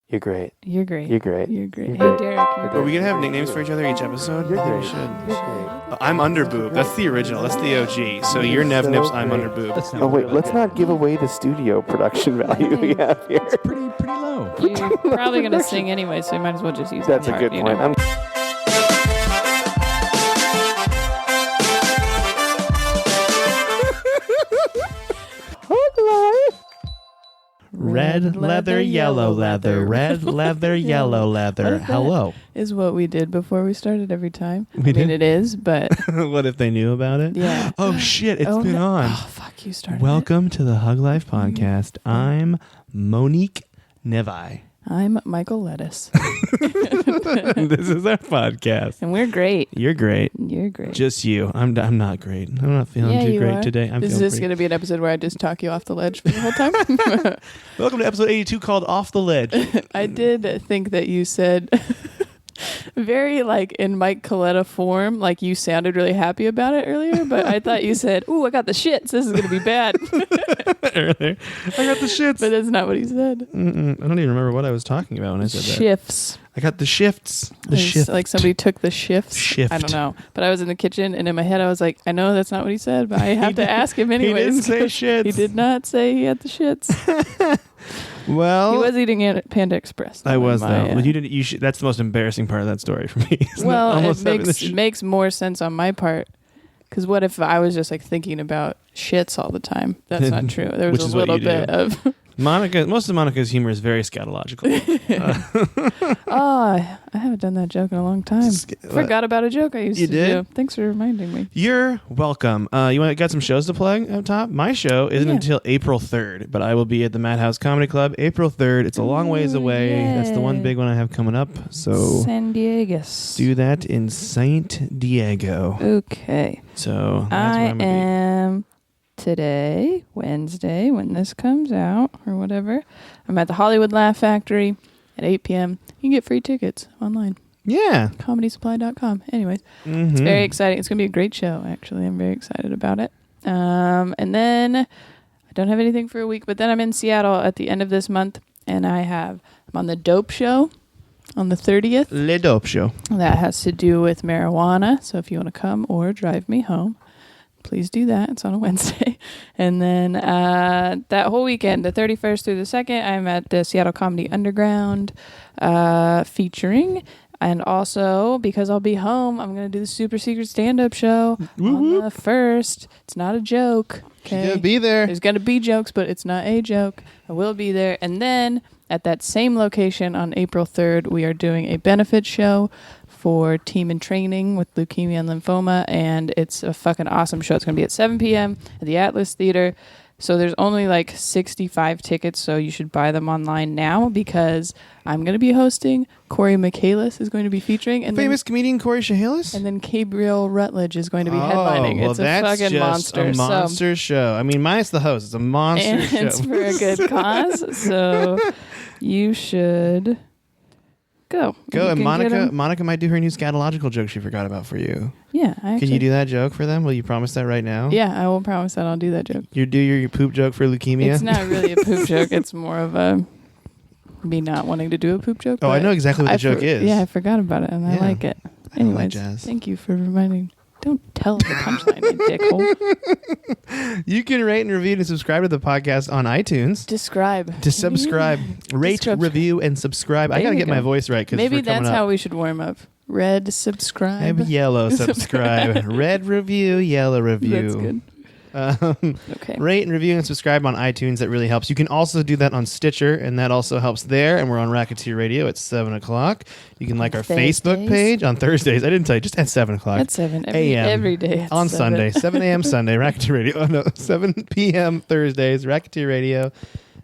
You're great. You're great. You're great. You're great. You're Hey, great. Derek. You're Are we great. gonna have nicknames for each other each episode? You're great. We should. You're great. I'm Underboob. That's the original. That's the OG. So you're Nev so Nips. I'm great. Underboob. Oh wait, let's not give away the studio production value we have here. It's pretty low. You're probably going to sing anyway, so you might as well just use That's that a part, good you point. know? Red leather, yellow leather. Red leather, yellow leather. What if Hello. Is what we did before we started every time. We did? It is, but What if they knew about it? yeah. Oh shit! It's Oh, been no. on. Oh, fuck, you started Welcome to the Hug Life podcast. I'm Monique Nevi. I'm Michael Lettuce, This is our podcast. and we're great. You're great. You're great. Just you. I'm not great. I'm not feeling Yeah, too you great are. today. I'm Is feeling this pretty- going to be an episode where I just talk you off the ledge for the whole time? Welcome to episode 82 called Off the Ledge. I did think that you said very like in Mike Coletta form, like you sounded really happy about it earlier, but I thought you said, "Ooh, I got the shits. This is going to be bad." Earlier. I got the shits. But that's not what he said. I don't even remember what I was talking about when I said that. Shifts. I got the shifts. The It's shift. like somebody took the shifts. Shift. I don't know. But I was in the kitchen and in my head I was like, I know that's not what he said, but I have to ask him anyways. He didn't say shits. He did not say he had the shits. Well, He was eating Panda Express. I was though. My, But you didn't. You should. That's the most embarrassing part of that story for me. Isn't well, almost it having the makes more sense on my part. Because what if I was just like thinking about shits all the time? That's not true. There Which was is a what little you do. bit of, Most of Monica's humor is very scatological. oh, I haven't done that joke in a long time. Forgot about a joke I used You to did? do. Thanks for reminding me. You're welcome. Got some shows to plug up top? My show isn't Yeah. until April 3rd, but I will be at the Madhouse Comedy Club April 3rd. It's a long ways Ooh, away. That's the one yeah. big one I have coming up. So San Diego. do that in Saint Diego. Okay. So that's I where I'm gonna am today, Wednesday, when this comes out or whatever. I'm at the Hollywood Laugh Factory at 8 p.m. You can get free tickets online. be. Yeah. ComedySupply.com. Anyways, Mm-hmm. it's very exciting. It's going to be a great show, actually. I'm very excited about it. And then I don't have anything for a week, but then I'm in Seattle at the end of this month, and I'm on the Dope Show on the 30th. Le Dope Show. That has to do with marijuana. So if you want to come or drive me home, please do that. It's on a Wednesday. And then that whole weekend, the 31st through the 2nd, I'm at the Seattle Comedy Underground featuring. And also, because I'll be home, I'm going to do the super secret stand-up show on the 1st. It's not a joke. She's Okay? gonna be there. There's going to be jokes, but it's not a joke. I will be there. And then at that same location on April 3rd, we are doing a benefit show for Team in Training with Leukemia and Lymphoma. And it's a fucking awesome show. It's going to be at 7 p.m. at the Atlas Theater. So there's only like 65 tickets, so you should buy them online now because I'm going to be hosting. Corey Michaelis is going to be featuring. And Famous comedian Corey Shahalis? and then Gabriel Rutledge is going to be headlining. Well, It's a that's fucking just monster. a monster show. I mean, minus the host. It's a monster And show. it's for a good cause. So you should go. Go, You and can get 'em. Monica might do her new scatological joke she forgot about for you. Yeah. Can you do that joke for them? Will you promise that right now? Yeah, I will promise that I'll do that joke. You do your poop joke for leukemia? It's not really a poop joke. It's more of a me not wanting to do a poop joke. Oh, I but know exactly what the joke is. Yeah, I forgot about it, and I Yeah. like it. I like Anyways, jazz. thank you for reminding. Don't tell the punchline, you dickhole. You can rate and review and subscribe to the podcast on iTunes. Describe. To subscribe, rate, Describe. review, and subscribe. I There gotta you get my go. voice right because Maybe we're coming that's up. how we should warm up. Red subscribe. Yellow subscribe. Red review, yellow review. That's good. Okay. Rate and review and subscribe on iTunes. That really helps. You can also do that on Stitcher, and that also helps there. And we're on Racketeer Radio at 7 o'clock. You can like our Facebook Thursdays? page on Thursdays. I didn't tell you, just at 7 o'clock. At 7 a.m. every day. At on 7. Sunday, 7 a.m. Sunday, Racketeer Radio. Oh, no, 7 p.m. Thursdays, Racketeer Radio.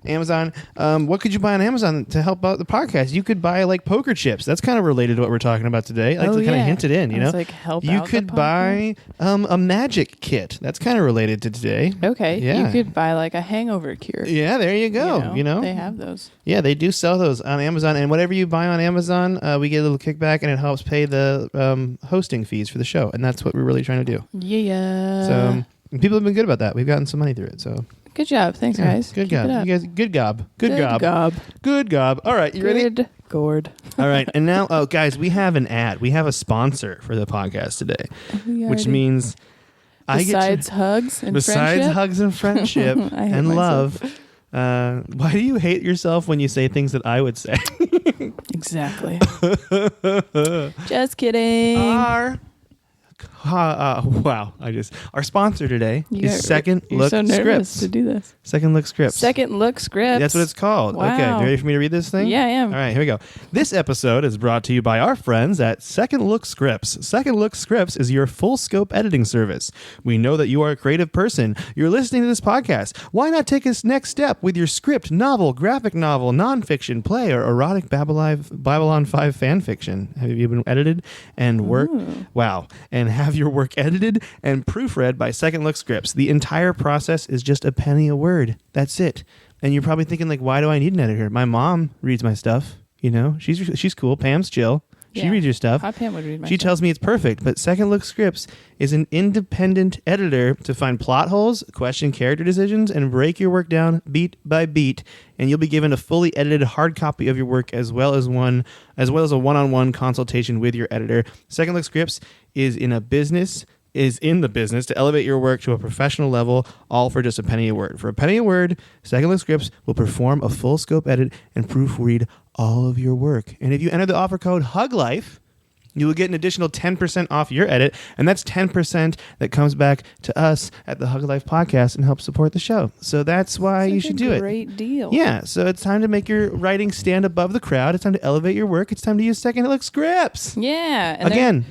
Amazon. What could you buy on Amazon to help out the podcast? You could buy like poker chips. That's kind of related to what we're talking about today. I like to kind of hint it in, you know? It's like help You out could the buy a magic kit. That's kind of related to today. Okay. Yeah. You could buy like a hangover cure. Yeah, there you go. You know? They have those. Yeah, they do sell those on Amazon. And whatever you buy on Amazon, we get a little kickback, and it helps pay the hosting fees for the show. And that's what we're really trying to do. Yeah. So and people have been good about that. We've gotten some money through it. So Good job. Thanks, Yeah, guys. Good Keep gob. it up. You guys, good gob. Good gob. gob. Good gob. All right, you ready? Good gourd. All right, and now, guys, we have an ad. We have a sponsor for the podcast today, which means Besides hugs and friendship. hugs and friendship I hate and myself. love. Why do you hate yourself when you say things that I would say? Exactly. Just kidding. Our sponsor today is Second You're Look so nervous Scripts. to do this. Second Look Scripts. Second Look Scripts. That's what it's called. Wow. Okay, you ready for me to read this thing? Yeah, I am. All right, here we go. This episode is brought to you by our friends at Second Look Scripts. Second Look Scripts is your full scope editing service. We know that you are a creative person. You're listening to this podcast. Why not take a next step with your script, novel, graphic novel, nonfiction, play, or erotic Babylon 5 fan fiction? Have you been edited and work? Wow. And have your work edited and proofread by Second Look Scripts. The entire process is just a penny a word. That's it. And you're probably thinking, like, why do I need an editor? My mom reads my stuff. You know, she's cool. Pam's chill. She reads your stuff. Hot Pam would read my She stuff. tells me it's perfect. But Second Look Scripts is an independent editor to find plot holes, question character decisions, and break your work down beat by beat. And you'll be given a fully edited hard copy of your work as well as a one-on-one consultation with your editor. Second Look Scripts is in the business to elevate your work to a professional level, all for just a penny a word. For a penny a word, Second Look Scripts will perform a full scope edit and proofread all of your work. And if you enter the offer code HUGLIFE, you will get an additional 10% off your edit, and that's 10% that comes back to us at the Hug Life podcast and helps support the show. So that's why you should do it. Great deal. Yeah, so it's time to make your writing stand above the crowd. It's time to elevate your work. It's time to use Second Look Scripts. Yeah. And Again,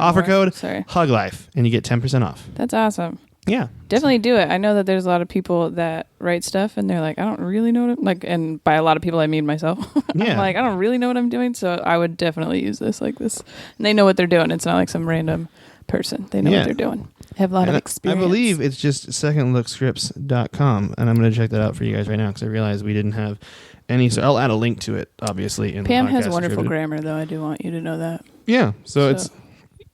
offer code Sorry. HUGLIFE, and you get 10% off. That's awesome. Yeah. Definitely do it. I know that there's a lot of people that write stuff and they're like, I don't really know what I'm like, and by a lot of people I mean myself. Yeah. I'm like, I don't really know what I'm doing, so I would definitely use this like this. And they know what they're doing. It's not like some random person. They know what they're doing. Have a lot of experience. I believe it's just secondlookscripts.com, and I'm going to check that out for you guys right now because I realized we didn't have any. So I'll add a link to it, obviously. In Pam the has podcast wonderful description. grammar, though. I do want you to know that. Yeah, so it's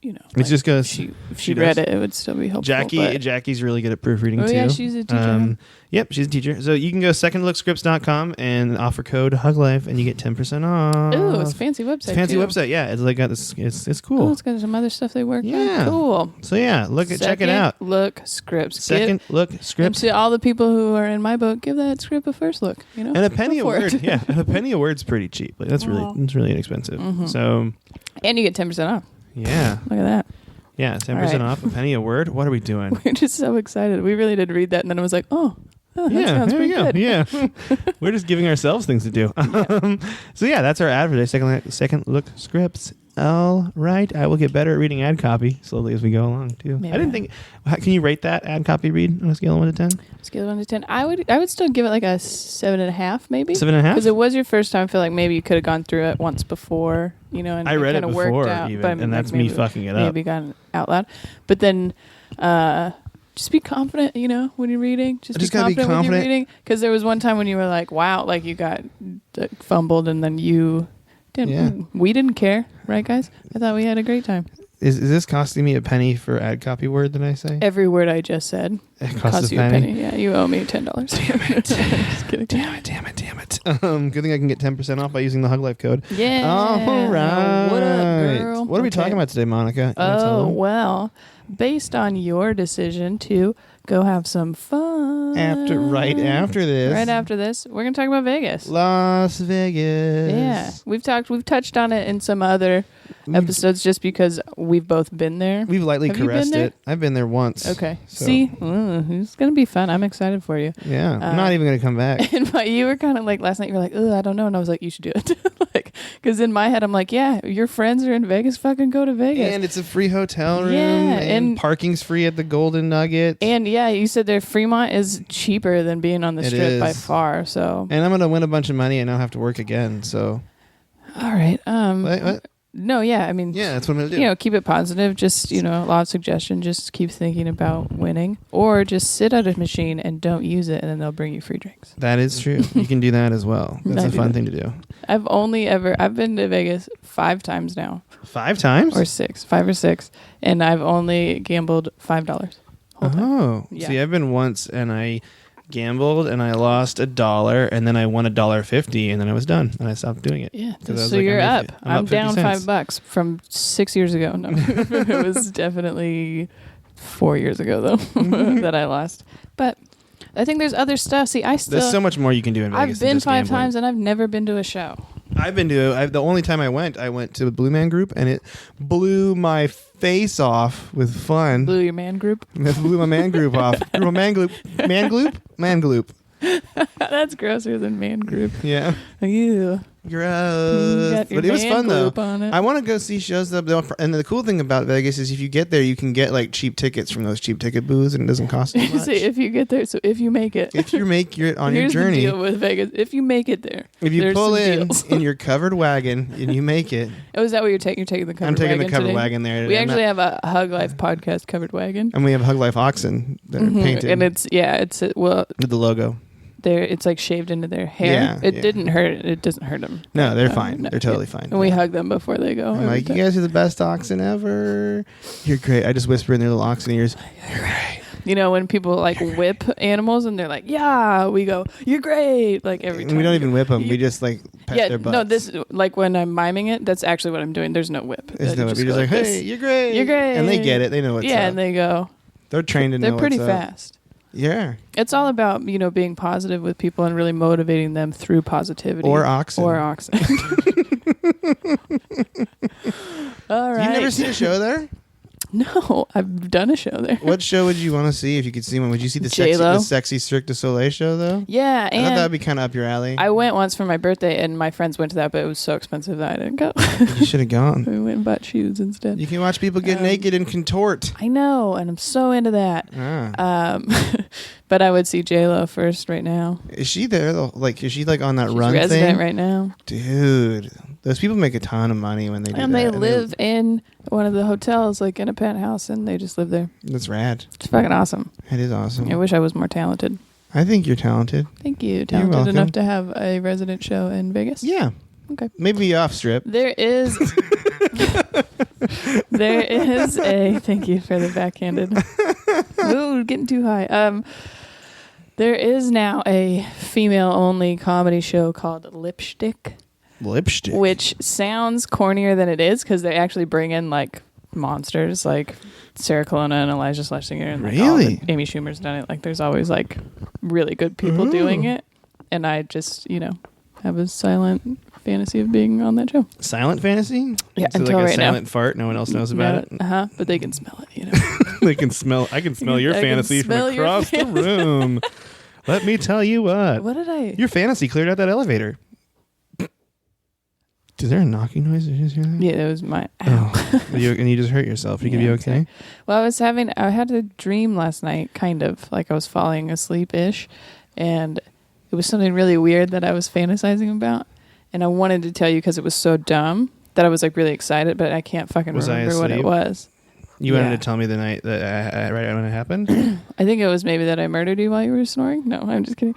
you know, it's like, just because if she read it, it would still be helpful. Jackie's really good at proofreading too. Oh yeah, she's a teacher. Yep, she's a teacher. So you can go secondlookscripts.com and offer code HUGLIFE, and you get 10% off. Ooh, it's a fancy website. It's a fancy website. Yeah, it's like got this. It's cool. Oh, it's got some other stuff they work Yeah. on. Cool. So yeah, check it out. Look Scripts. Second Look And Scripts. to all the people who are in my book, give that script a first look. You know, And a penny a Go for word. it. Yeah, and a penny a word's pretty cheap. Like that's really inexpensive. Mm-hmm. So And you get 10% off. yeah, Look at that. yeah, 10% All right. off, a penny a word. What are we doing? We're just so excited. We really did read that, and then I was like, oh that sounds there pretty you go. good. Yeah, we're just giving ourselves things to do. So yeah, that's our ad for today. Second Look Scripts. All right, I will get better at reading ad copy slowly as we go along too. Maybe. I didn't think. Can you rate that ad copy read on a scale of 1 to 10? Scale of 1 to 10. I would still give it like a 7.5, maybe. 7.5. Because it was your first time. I feel like maybe you could have gone through it once before, you know, and I read it kinda before worked out, even, but and that's maybe, me fucking it up. Maybe gone out loud, but then just be confident, you know, when you're reading. Just be gotta be confident when you're confident. reading. Because there was one time when you were like, "Wow!" Like you got fumbled, and then you didn't. Yeah. We didn't care, right, guys? I thought we had a great time. Is this costing me a penny for ad copy word that I say? Every word I just said It cost you a penny. Yeah, you owe me $10. Just kidding. Damn it. Good thing I can get 10% off by using the Hug Life code. Yeah. All right. What up, girl? What are we Okay. talking about today, Monica? You wanna tell Oh, them? well, based on your decision to go have some fun. Right after this. Right after this, we're going to talk about Vegas. Las Vegas. Yeah. We've touched on it in some other episodes just because we've both been there. We've lightly Have you been caressed there? it. I've been there once. Okay. So, See? It's going to be fun. I'm excited for you. Yeah. I'm not even going to come back. And you were kind of like, last night, you were like, I don't know. And I was like, you should do it. Because in my head, I'm like, yeah, your friends are in Vegas. Fucking go to Vegas. And it's a free hotel room. Yeah, And and parking's free at the Golden Nugget. And yeah, you said their Fremont is cheaper than being on the It strip by is. far. So And I'm going to win a bunch of money and not have to work again. So. all right. What? No, yeah. I mean, Yeah, that's what I'm going to do. you know, keep it positive. Just, you know, a lot of suggestion. Just keep thinking about winning, or just sit at a machine and don't use it, and then they'll bring you free drinks. That is true. You can do that as well. That's I a do fun that. thing to do. I've been to Vegas 5 times now, 5 times? or 5 or 6, and I've only gambled $5. Whole time. Oh, Yeah. see, I've been once, and I gambled and I lost $1 and then I won $1.50 and then I was done and I stopped doing it. Yeah. 'Cause I was So like, you're I'm up. up I'm 50 down cents. $5 from 6 years ago. No, it was definitely 4 years ago though that I lost. But I think there's other stuff. See, There's so much more you can do in Vegas. I've than been just 5 gambling. times and I've never been to a show. The only time I went to the Blue Man Group and it blew my face off with fun. Blew your man group. It blew my man group off. Man gloop. That's grosser than man group. Yeah. Ew. Gross. Got your But it was man fun though. gloop on it. I want to go see shows though. And the cool thing about Vegas is if you get there, you can get like cheap tickets from those cheap ticket booths, and it doesn't cost you much. See, if you get there, so if you make it, If you make it on your here's journey, the deal with Vegas. If you make it there, if you there's pull some in deals. in your covered wagon and you make it, Oh, is that what you're taking? You're taking the covered I'm taking wagon the covered today? wagon there. We I'm actually not- have a Hug Life podcast covered wagon. and we have Hug Life oxen that are painted And it's well, with the logo. it's like shaved into their hair. Yeah, It yeah. didn't hurt. It doesn't hurt them. No, they're fine. They're totally fine. And we Yeah. hug them before they go. I'm every like, you time. guys are the best oxen ever. You're great. I just whisper in their little oxen ears. You know, when people like whip animals and they're like, yeah, we go, you're great. Like every time. We don't even whip them. You- We just like pet Yeah, their butts. no, this, like when I'm miming it, that's actually what I'm doing. There's no whip. It's no, You you're just go like, this. hey, you're great. You're great. And they get it. They know what's yeah, up. and they go. They're trained to know They're pretty what's up. fast. Yeah. It's all about, being positive with people and really motivating them through positivity. Or oxen. Or oxen. All right. You've never seen a show there? No, I've done a show there. What show would you want to see if you could see one? Would you see the J-Lo. sexy Cirque du Soleil show, though? Yeah, I thought that would and be kind of up your alley. I went once for my birthday, and my friends went to that, but it was so expensive that I didn't go. You should have gone. We went and bought shoes instead. You can watch people get naked and contort. I know, and I'm so into that. Ah. But I would see J-Lo first right now. Is she there, though? Like, is she like on that She's run resident thing? right now. Dude, those people make a ton of money when they do And that. they live in one of the hotels, like in a penthouse, and they just live there. That's rad. It's fucking awesome. It is awesome. I wish I was more talented. I think you're talented. Thank you. Talented welcome. enough to have a resident show in Vegas? Yeah. Okay. Maybe off strip. There is thank you for the backhanded. Ooh, getting too high. There is now a female-only comedy show called Lipstick, Lipstick. which sounds cornier than it is because they actually bring in like monsters like Sarah Colonna and Elijah Schlesinger and like, Really? Amy Schumer's done it. Like there's always like really good people doing it, and I just have a silent fantasy of being on that show. Silent fantasy? Yeah, So until like a right now. silent fart, no one else knows about it. But they can smell it. They can smell. I can smell your I can fantasy from smell your across the room. Let me tell you what. What did I? Your fantasy cleared out that elevator. Is there a knocking noise? Did you just hear that? Yeah, it was my. Oh, and you just hurt yourself. You could be Yeah, okay. Well, I had a dream last night, kind of like I was falling asleep-ish, and it was something really weird that I was fantasizing about, and I wanted to tell you because it was so dumb that I was like really excited, but I can't fucking Was I remember what it asleep? was. You Yeah. wanted to tell me the night that right when it happened. I think it was maybe that I murdered you while you were snoring. No, I'm just kidding.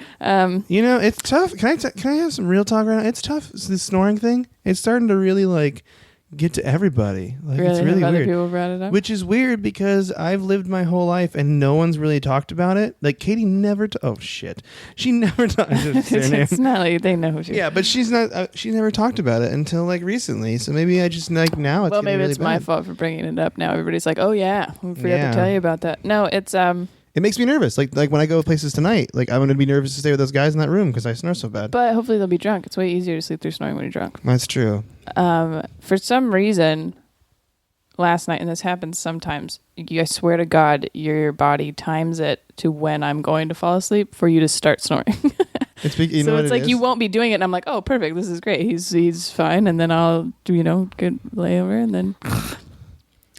You know, it's tough. Can I have some real talk right now? It's tough. This snoring thing. It's starting to really like get to everybody. Like Really, it's really have other weird. people brought it up? Which is weird because I've lived my whole life and no one's really talked about it. Like Katie never. Oh shit, she never talked. It's not like they know who she is. Yeah, but she's not. She's never talked about it until like recently. So maybe I just like now. It's Well, getting maybe really it's my bad. fault for bringing it up now. Everybody's like, "Oh yeah, we forgot Yeah. to tell you about that." No, it's It makes me nervous. Like when I go places tonight, like I'm going to be nervous to stay with those guys in that room because I snore so bad. But hopefully they'll be drunk. It's way easier to sleep through snoring when you're drunk. That's true. For some reason, last night, and this happens sometimes, I swear to God, your body times it to when I'm going to fall asleep for you to start snoring. It's you know So what it's it like is? you won't be doing it, and I'm like, oh, perfect, this is great. He's fine, and then I'll good layover, and then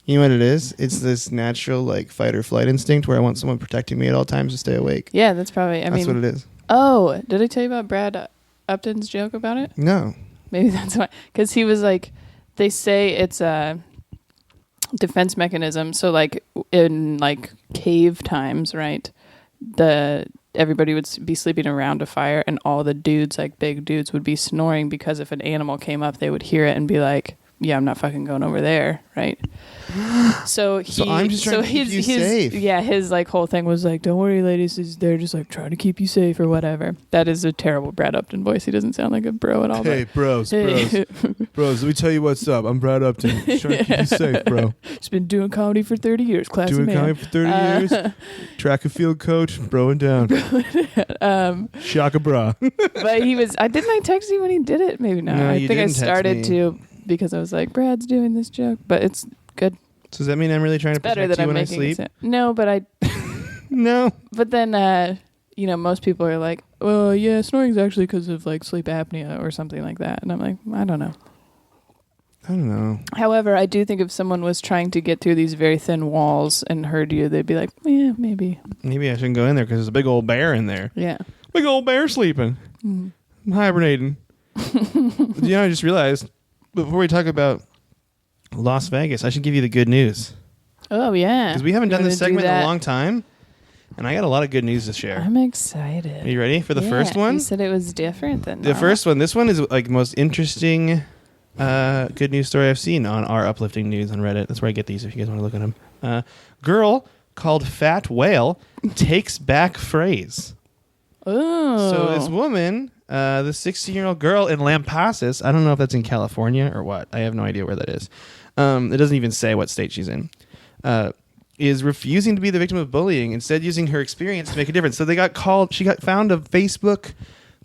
You know what it is? It's this natural like fight or flight instinct where I want someone protecting me at all times to stay awake. yeah, that's probably. That's what it is. Oh, did I tell you about Brad Upton's joke about it? No. Maybe that's why. Because he was like, they say it's a defense mechanism. So like in like cave times, right? Everybody would be sleeping around a fire, and all the dudes, like big dudes, would be snoring because if an animal came up, they would hear it and be like, yeah, I'm not fucking going over there, right? So I'm just trying to keep you safe. Yeah, his like whole thing was like, don't worry, ladies, they're just like trying to keep you safe or whatever. That is a terrible Brad Upton voice. He doesn't sound like a bro at all. Hey, bros, let me tell you what's up. I'm Brad Upton. Just trying to keep you safe, bro. He's been doing comedy for 30 years. Classy Doing man. comedy for 30 years. Track and field coach, broing down. Shaka bra. But he was. Didn't I text you when he did it? Maybe not. No, I you think I didn't text started me. to because I was like, Brad's doing this joke, but it's good. So does that mean I'm really trying to Better protect that you I'm when I making sleep? it. No, but I. No. But then, most people are like, well, yeah, snoring's actually because of like sleep apnea or something like that, and I'm like, I don't know. However, I do think if someone was trying to get through these very thin walls and heard you, they'd be like, yeah, maybe. Maybe I shouldn't go in there because there's a big old bear in there. Yeah. Big old bear sleeping. Mm. I'm hibernating. I just realized before we talk about Las Vegas, I should give you the good news. Oh, yeah. Because we haven't done You this wanna do segment in a that? long time, and I got a lot of good news to share. I'm excited. Are you ready for the first one? You said it was different than The first one. This one is like the most interesting good news story I've seen on our uplifting news on Reddit. That's where I get these if you guys want to look at them. Girl called fat whale takes back phrase. Oh. So this woman, the 16-year-old girl in Lampasas, I don't know if that's in California or what. I have no idea where that is. It doesn't even say what state she's in. Is refusing to be the victim of bullying, instead using her experience to make a difference. So she got found a Facebook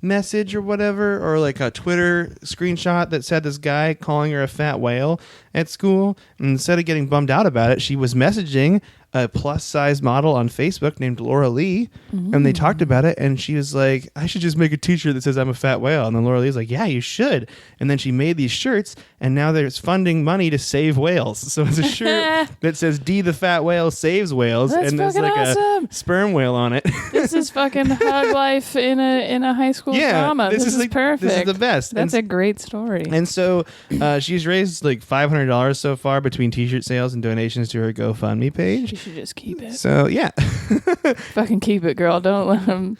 message or whatever, or like a Twitter screenshot that said this guy calling her a fat whale at school. And instead of getting bummed out about it, she was messaging a plus size model on Facebook named Laura Lee, and they talked about it, and she was like, I should just make a t-shirt that says I'm a fat whale. And then Laura Lee's like, yeah, you should. And then she made these shirts, and now there's funding money to save whales. So it's a shirt that says D the fat whale saves whales, That's and there's like awesome. a sperm whale on it. This is fucking hug life in a high school drama. This is like, perfect. This is the best. That's a great story. And so she's raised like $500 so far between t-shirt sales and donations to her GoFundMe page. You should just keep it. So yeah, Fucking keep it, girl. Don't let him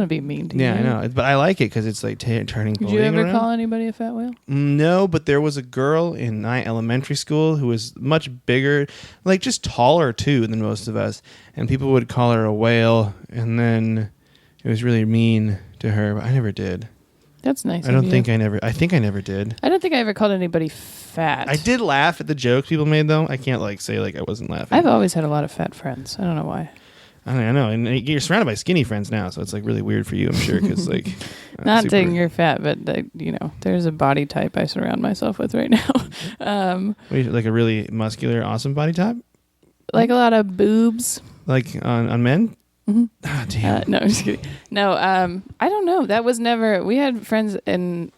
be mean to you. yeah, I know. But I like it because it's like turning. Did you ever call anybody a fat whale? No, but there was a girl in my elementary school who was much bigger, like just taller too than most of us, and people would call her a whale, and then it was really mean to her. But I never did. That's nice. I think I never did. I don't think I ever called anybody fat. I did laugh at the jokes people made though. I can't like say like I wasn't laughing. I've always had a lot of fat friends. I don't know why. I know, and you're surrounded by skinny friends now, so it's like really weird for you, I'm sure, because like not saying you're fat, but there's a body type I surround myself with right now. Like a really muscular, awesome body type, like a lot of boobs, like on men. Mm-hmm. Oh, damn. No, I'm just kidding. No, I don't know. That was never. We had friends in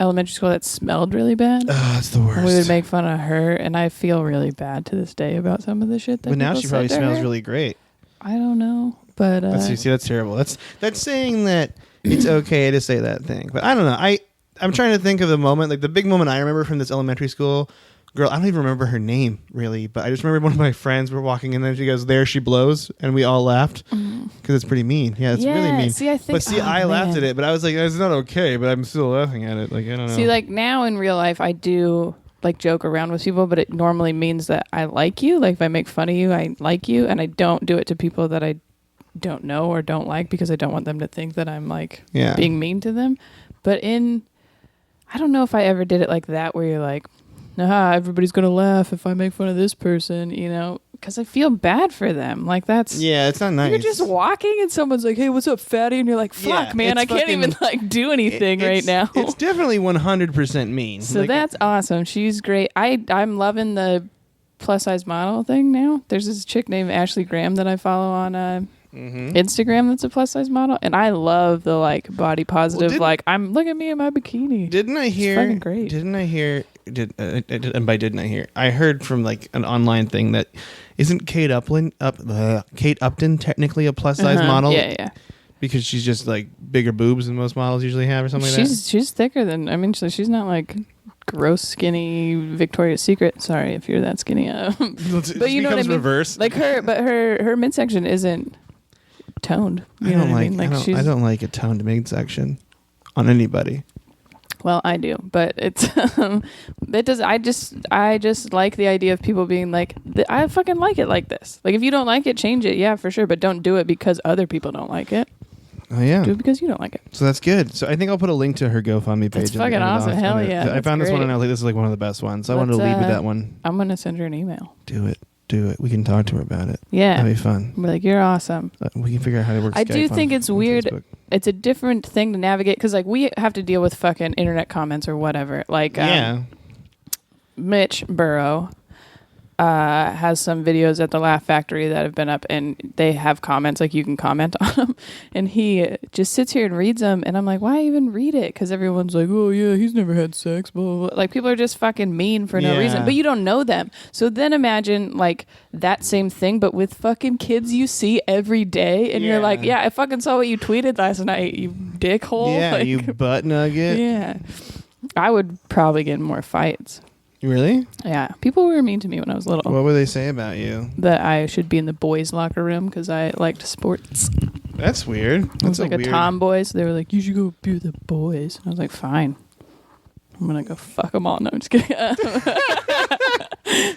elementary school that smelled really bad. Oh, that's the worst. And we would make fun of her, and I feel really bad to this day about some of the shit that. But now people she said probably to smells her. really great. I don't know, but See, that's terrible. That's saying that it's okay to say that thing. But I don't know. I'm trying to think of the moment, like the big moment I remember from this elementary school girl. I don't even remember her name really, but I just remember one of my friends were walking in there. She goes, "There she blows," and we all laughed because it's pretty mean. Yeah, it's really mean. See, I laughed at it, but I was like, "It's not okay," but I'm still laughing at it. Like I don't know. See, like now in real life, I do like joke around with people, but it normally means that I like you. Like if I make fun of you, I like you, and I don't do it to people that I don't know or don't like because I don't want them to think that I'm like being mean to them. But I don't know if I ever did it like that where you're like, nah, everybody's gonna laugh if I make fun of this person, because I feel bad for them. Like that's it's not nice. You're just walking and someone's like, "Hey, what's up, fatty?" And you're like, "Fuck, man, I can't even like do anything right now." It's definitely 100% mean. So that's awesome. She's great. I'm loving the plus size model thing now. There's this chick named Ashley Graham that I follow on Instagram that's a plus size model, and I love the like body positive. I'm look at me in my bikini. Didn't I hear? It's fucking great. Didn't I hear? And by didn't I hear? I heard from like an online thing that isn't Kate Upton technically a plus size model? Yeah. Because she's just like bigger boobs than most models usually have, or something like that. She's thicker than she's not like gross skinny Victoria's Secret. Sorry if you're that skinny. But you know what I mean. Reverse. Like her midsection isn't toned. You know what I mean? I don't like a toned midsection on anybody. Well, I do, but it's it does. I just like the idea of people being like, I fucking like it like this. Like, if you don't like it, change it, yeah, for sure, but don't do it because other people don't like it. Oh yeah, Do it because you don't like it. So that's good. So I think I'll put a link to her GoFundMe page. That's fucking awesome. Hell yeah! I found this one great. and I was like, this is like one of the best ones. So I wanted to lead with that one. I'm gonna send her an email. Do it. We can talk to her about it. Yeah, that'd be fun. We're like, you're awesome. We can figure out how to work. I Skype do think it's weird. Facebook. It's a different thing to navigate because like we have to deal with fucking internet comments or whatever. Like Mitch Burrow has some videos at the Laugh Factory that have been up, and they have comments, like you can comment on them, and he just sits here and reads them, and I'm like, why even read it? Because everyone's like, oh yeah, he's never had sex, blah, blah, blah. Like, people are just fucking mean for no reason, but you don't know them. So then imagine like that same thing, but with fucking kids you see every day, and you're like, yeah, I fucking saw what you tweeted last night, you dickhole. Yeah, like, you butt nugget. Yeah, I would probably get in more fights. Really? Yeah. People were mean to me when I was little. What would they say about you? That I should be in the boys' locker room because I liked sports. That's weird. That's I was like a tomboy, so they were like, you should go be with the boys. And I was like, fine. I'm going to go fuck them all. No, I'm just kidding.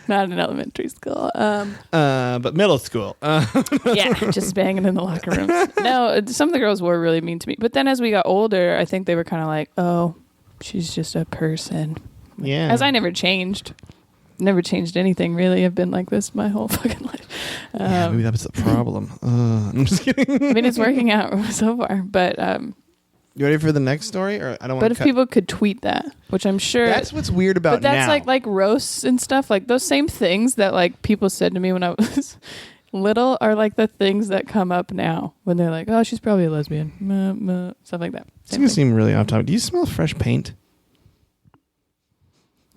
Not in elementary school. But middle school. Yeah, just banging in the locker rooms. No, some of the girls were really mean to me. But then as we got older, I think they were kind of like, oh, she's just a person. Yeah. As I never changed anything, really. I've been like this my whole fucking life. Maybe that's the problem. I'm just kidding. I mean, it's working out so far, but you ready for the next story? Or I don't. But if people could tweet that, which I'm sure that's what's weird about. But that's now. like roasts and stuff. Like those same things that like people said to me when I was little are like the things that come up now when they're like, "Oh, she's probably a lesbian," stuff like that. It's gonna seem really off topic. Do you smell fresh paint?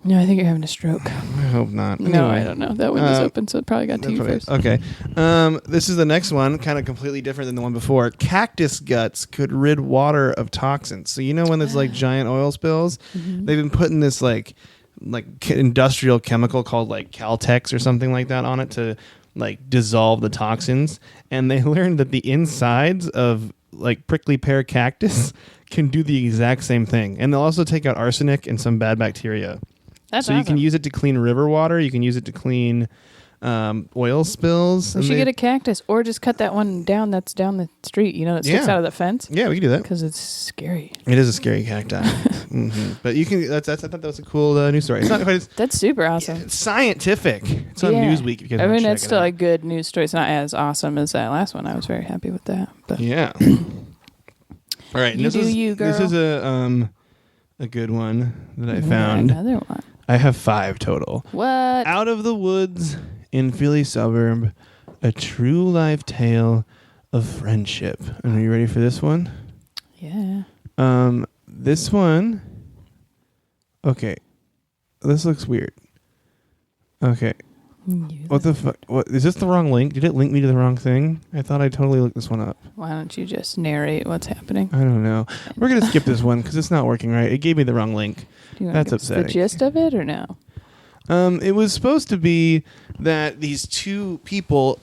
No, I think you're having a stroke. I hope not. No, I don't know. That window's open, so it probably got to you first. Okay. This is the next one, kind of completely different than the one before. Cactus guts could rid water of toxins. So you know when there's like giant oil spills, they've been putting this like industrial chemical called like Caltex or something like that on it to like dissolve the toxins. And they learned that the insides of like prickly pear cactus can do the exact same thing. And they'll also take out arsenic and some bad bacteria. That's so awesome. you can use it to clean river water. You can use it to clean oil spills. We should get a cactus, or just cut that one down that's down the street, you know, that sticks out of the fence. Yeah, we can do that. Because it's scary. It is a scary cacti. But you can, I thought that was a cool news story. It's not, but that's super awesome. It's scientific. It's on Newsweek. You I mean, that's still a good news story. It's not as awesome as that last one. I was very happy with that. But yeah. All right. This is a good one that I found. Another one. I have 5 total. What? Out of the woods in Philly suburb, a true life tale of friendship. And are you ready for this one? Yeah. This one. Okay. This looks weird. Okay. What the fuck? What is this? The wrong link? Did it link me to the wrong thing? I thought I totally looked this one up. Why don't you just narrate what's happening? I don't know. We're gonna skip this one because it's not working right. It gave me the wrong link. That's upsetting. The gist of it, or no? It was supposed to be that these 2 people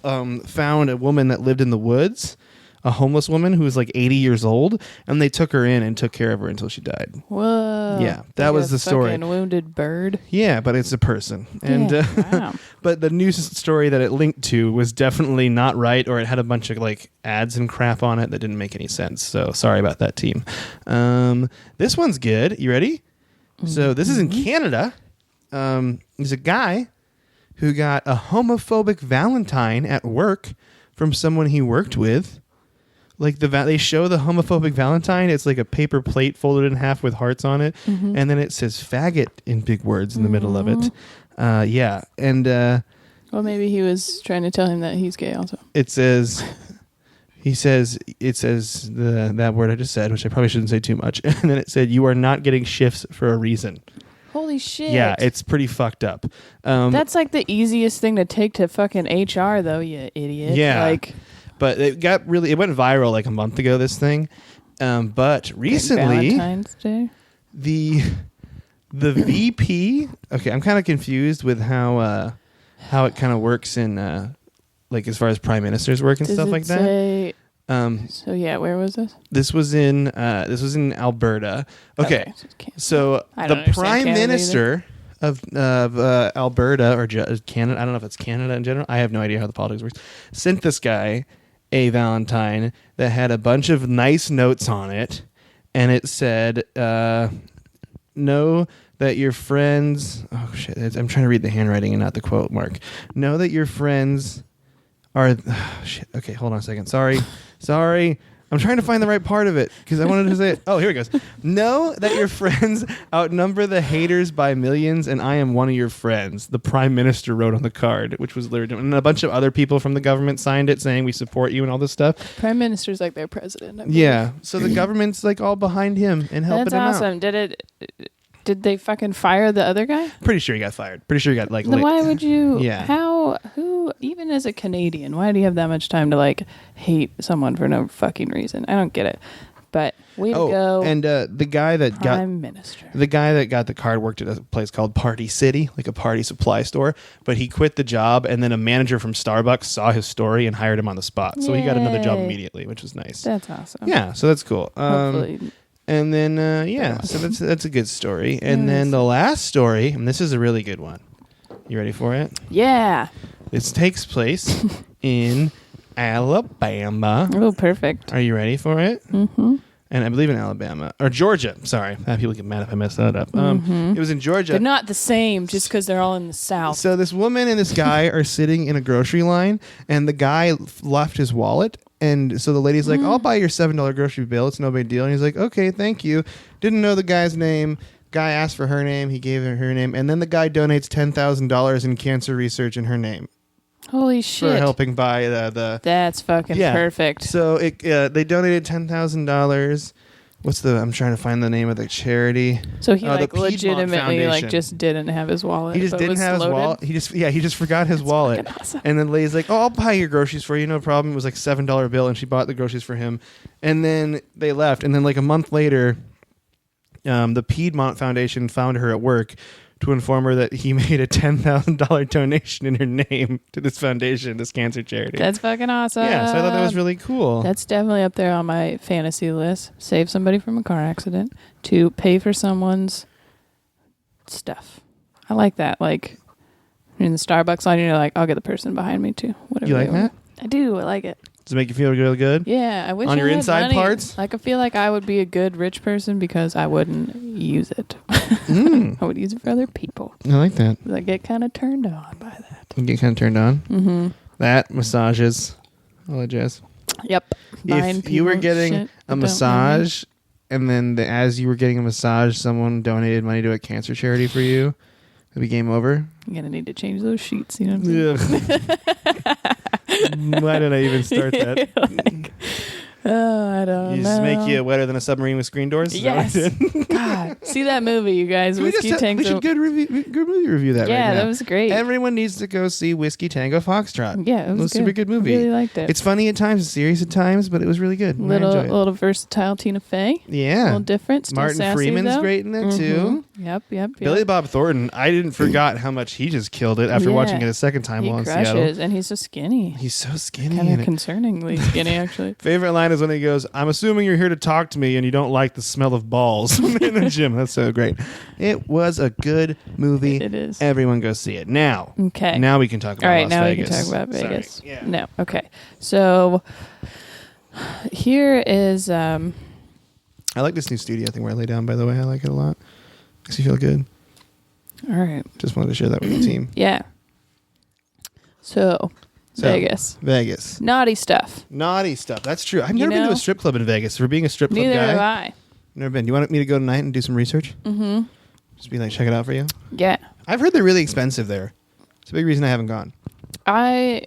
found a woman that lived in the woods, a homeless woman who was like 80 years old, and they took her in and took care of her until she died. Whoa. Yeah, that was the story. Fucking wounded bird. Yeah, but it's a person. And wow. But the news story that it linked to was definitely not right, or it had a bunch of like ads and crap on it that didn't make any sense. So sorry about that, team. This one's good. You ready? So this is in Canada. There's a guy who got a homophobic Valentine at work from someone he worked with. Like they show the homophobic Valentine. It's like a paper plate folded in half with hearts on it, and then it says "faggot" in big words in the middle of it. Yeah, and well, maybe he was trying to tell him that he's gay. Also, it says that word I just said, which I probably shouldn't say too much. And then it said, "You are not getting shifts for a reason." Holy shit! Yeah, it's pretty fucked up. That's like the easiest thing to take to fucking HR, though. You idiot. Yeah, like. But it went viral like a month ago, this thing. But recently, Valentine's Day? the VP. Okay, I'm kind of confused with how it kind of works in like as far as prime ministers work and stuff like that. So yeah, where was this? This was in Alberta. Okay, so I don't the understand Prime Canada Minister of Alberta or Canada, I don't know if it's Canada in general. I have no idea how the politics works. Sent this guy a Valentine that had a bunch of nice notes on it, and it said, "Know that your friends." Oh shit! I'm trying to read the handwriting and not the quote mark. Know that your friends are. Shit. Okay, hold on a second. Sorry. I'm trying to find the right part of it because I wanted to say it. Oh, here it goes. Know that your friends outnumber the haters by millions, and I am one of your friends. The Prime Minister wrote on the card, which was lyric, and a bunch of other people from the government signed it, saying we support you and all this stuff. Prime Minister's like their president. I believe. Yeah, so the government's like all behind him and helping That's him awesome. out. Did they fucking fire the other guy? Pretty sure he got fired. Pretty sure he got like. Then why would you? Yeah. Who? Even as a Canadian, why do you have that much time to like hate someone for no fucking reason? I don't get it. But way to go. And the guy that Prime Minister. The guy that got the card worked at a place called Party City, like a party supply store. But he quit the job, and then a manager from Starbucks saw his story and hired him on the spot. So he got another job Yay. immediately, which was nice. That's awesome. Yeah, so that's cool. Hopefully. And then so that's a good story. And then the last story, and this is a really good one. You ready for it? Yeah. This takes place in Alabama. Oh, perfect. Are you ready for it? Mm-hmm. And I believe in Alabama or Georgia. Sorry, people get mad if I mess that up. It was in Georgia. They're not the same just because they're all in the South. So this woman and this guy are sitting in a grocery line, and the guy left his wallet. And so the lady's like, I'll buy your $7 grocery bill. It's no big deal. And he's like, okay, thank you. Didn't know the guy's name. Guy asked for her name. He gave her name. And then the guy donates $10,000 in cancer research in her name. Holy shit. For helping buy the That's fucking perfect. So they donated $10,000. I'm trying to find the name of the charity. So he the like Piedmont legitimately like Foundation. just didn't have his wallet. He just but didn't was have his loaded? wallet. He just forgot his wallet. Awesome. And then the lady's like, "Oh, I'll buy your groceries for you, no problem." It was like $7 bill, and she bought the groceries for him. And then they left. And then like a month later, the Piedmont Foundation found her at work to inform her that he made a $10,000 donation in her name to this foundation, this cancer charity. That's fucking awesome. Yeah, so I thought that was really cool. That's definitely up there on my fantasy list. Save somebody from a car accident to pay for someone's stuff. I like that. Like you're in the Starbucks line, you're like, I'll get the person behind me too. Whatever. You like that? I do. I like it. Does it make you feel really good? Yeah, I wish On I your had inside money. parts? Like I feel like I would be a good rich person because I wouldn't use it. I would use it for other people. I like that. I get kind of turned on by that. You get kind of turned on? Mm-hmm. That, massages, all that jazz. Yep. If you were getting a massage, and then as you were getting a massage, someone donated money to a cancer charity for you, it'd be game over. You're going to need to change those sheets. You know what I'm saying? Why did I even start that? I don't You know. just make you wetter than a submarine with screen doors? Is that Yes. what I did? God. See that movie, you guys. we Whiskey Tango. should good movie review that right Yeah, now. that was great. Everyone needs to go see Whiskey Tango Foxtrot. Yeah, it was a super good movie. I really liked it. It's funny at times, it's serious at times, but it was really good. I enjoy it. Little versatile Tina Fey. Yeah. A little different. Still Martin sassy, Freeman's though. great in there too. Yep. Billy Bob Thornton, I didn't forgot how much he just killed it after Yeah. watching it a second time He while in Seattle. crushes, and he's so skinny. He's so skinny. Kind in of it. concerningly skinny, actually. Favorite line is when he goes, "I'm assuming you're here to talk to me and you don't like the smell of balls." In the gym. That's so great. It was a good movie. It is. Everyone go see it. Now. Okay. Now we can talk about All right, Las now Vegas. we can talk about Sorry. Vegas. Yeah. No, okay. So here is I like this new studio thing where I lay down, by the way. I like it a lot. Makes you feel good. all right. Just wanted to share that with the team. Yeah. So Vegas. Vegas. Naughty stuff. Naughty stuff. That's true. I've never been to know? a strip club in Vegas. For being a strip club Neither guy, have I. never been. Do you want me to go tonight and do some research? Mm-hmm. Just be like, check it out for you? Yeah. I've heard they're really expensive there. It's a big reason I haven't gone.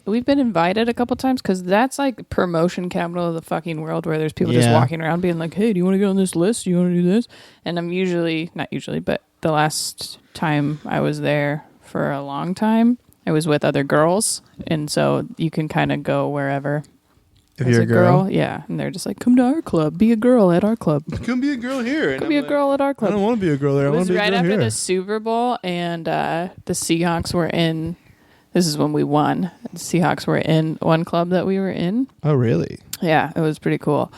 We've been invited a couple times because that's like promotion capital of the fucking world where there's people just Yeah. walking around being like, hey, do you want to get on this list? Do you want to do this? And I'm not usually, but the last time I was there for a long time, I was with other girls. And so you can kind of go wherever. If as you're a girl? Yeah. And they're just like, come to our club. Be a girl at our club. Come be a girl here. And Come I'm be a like, girl at our I club. don't want to be a girl there. I It want was to be a right girl after here. the Super Bowl, and the Seahawks were in. This is when we won. The Seahawks were in one club that we were in. Oh, really? Yeah, it was pretty cool.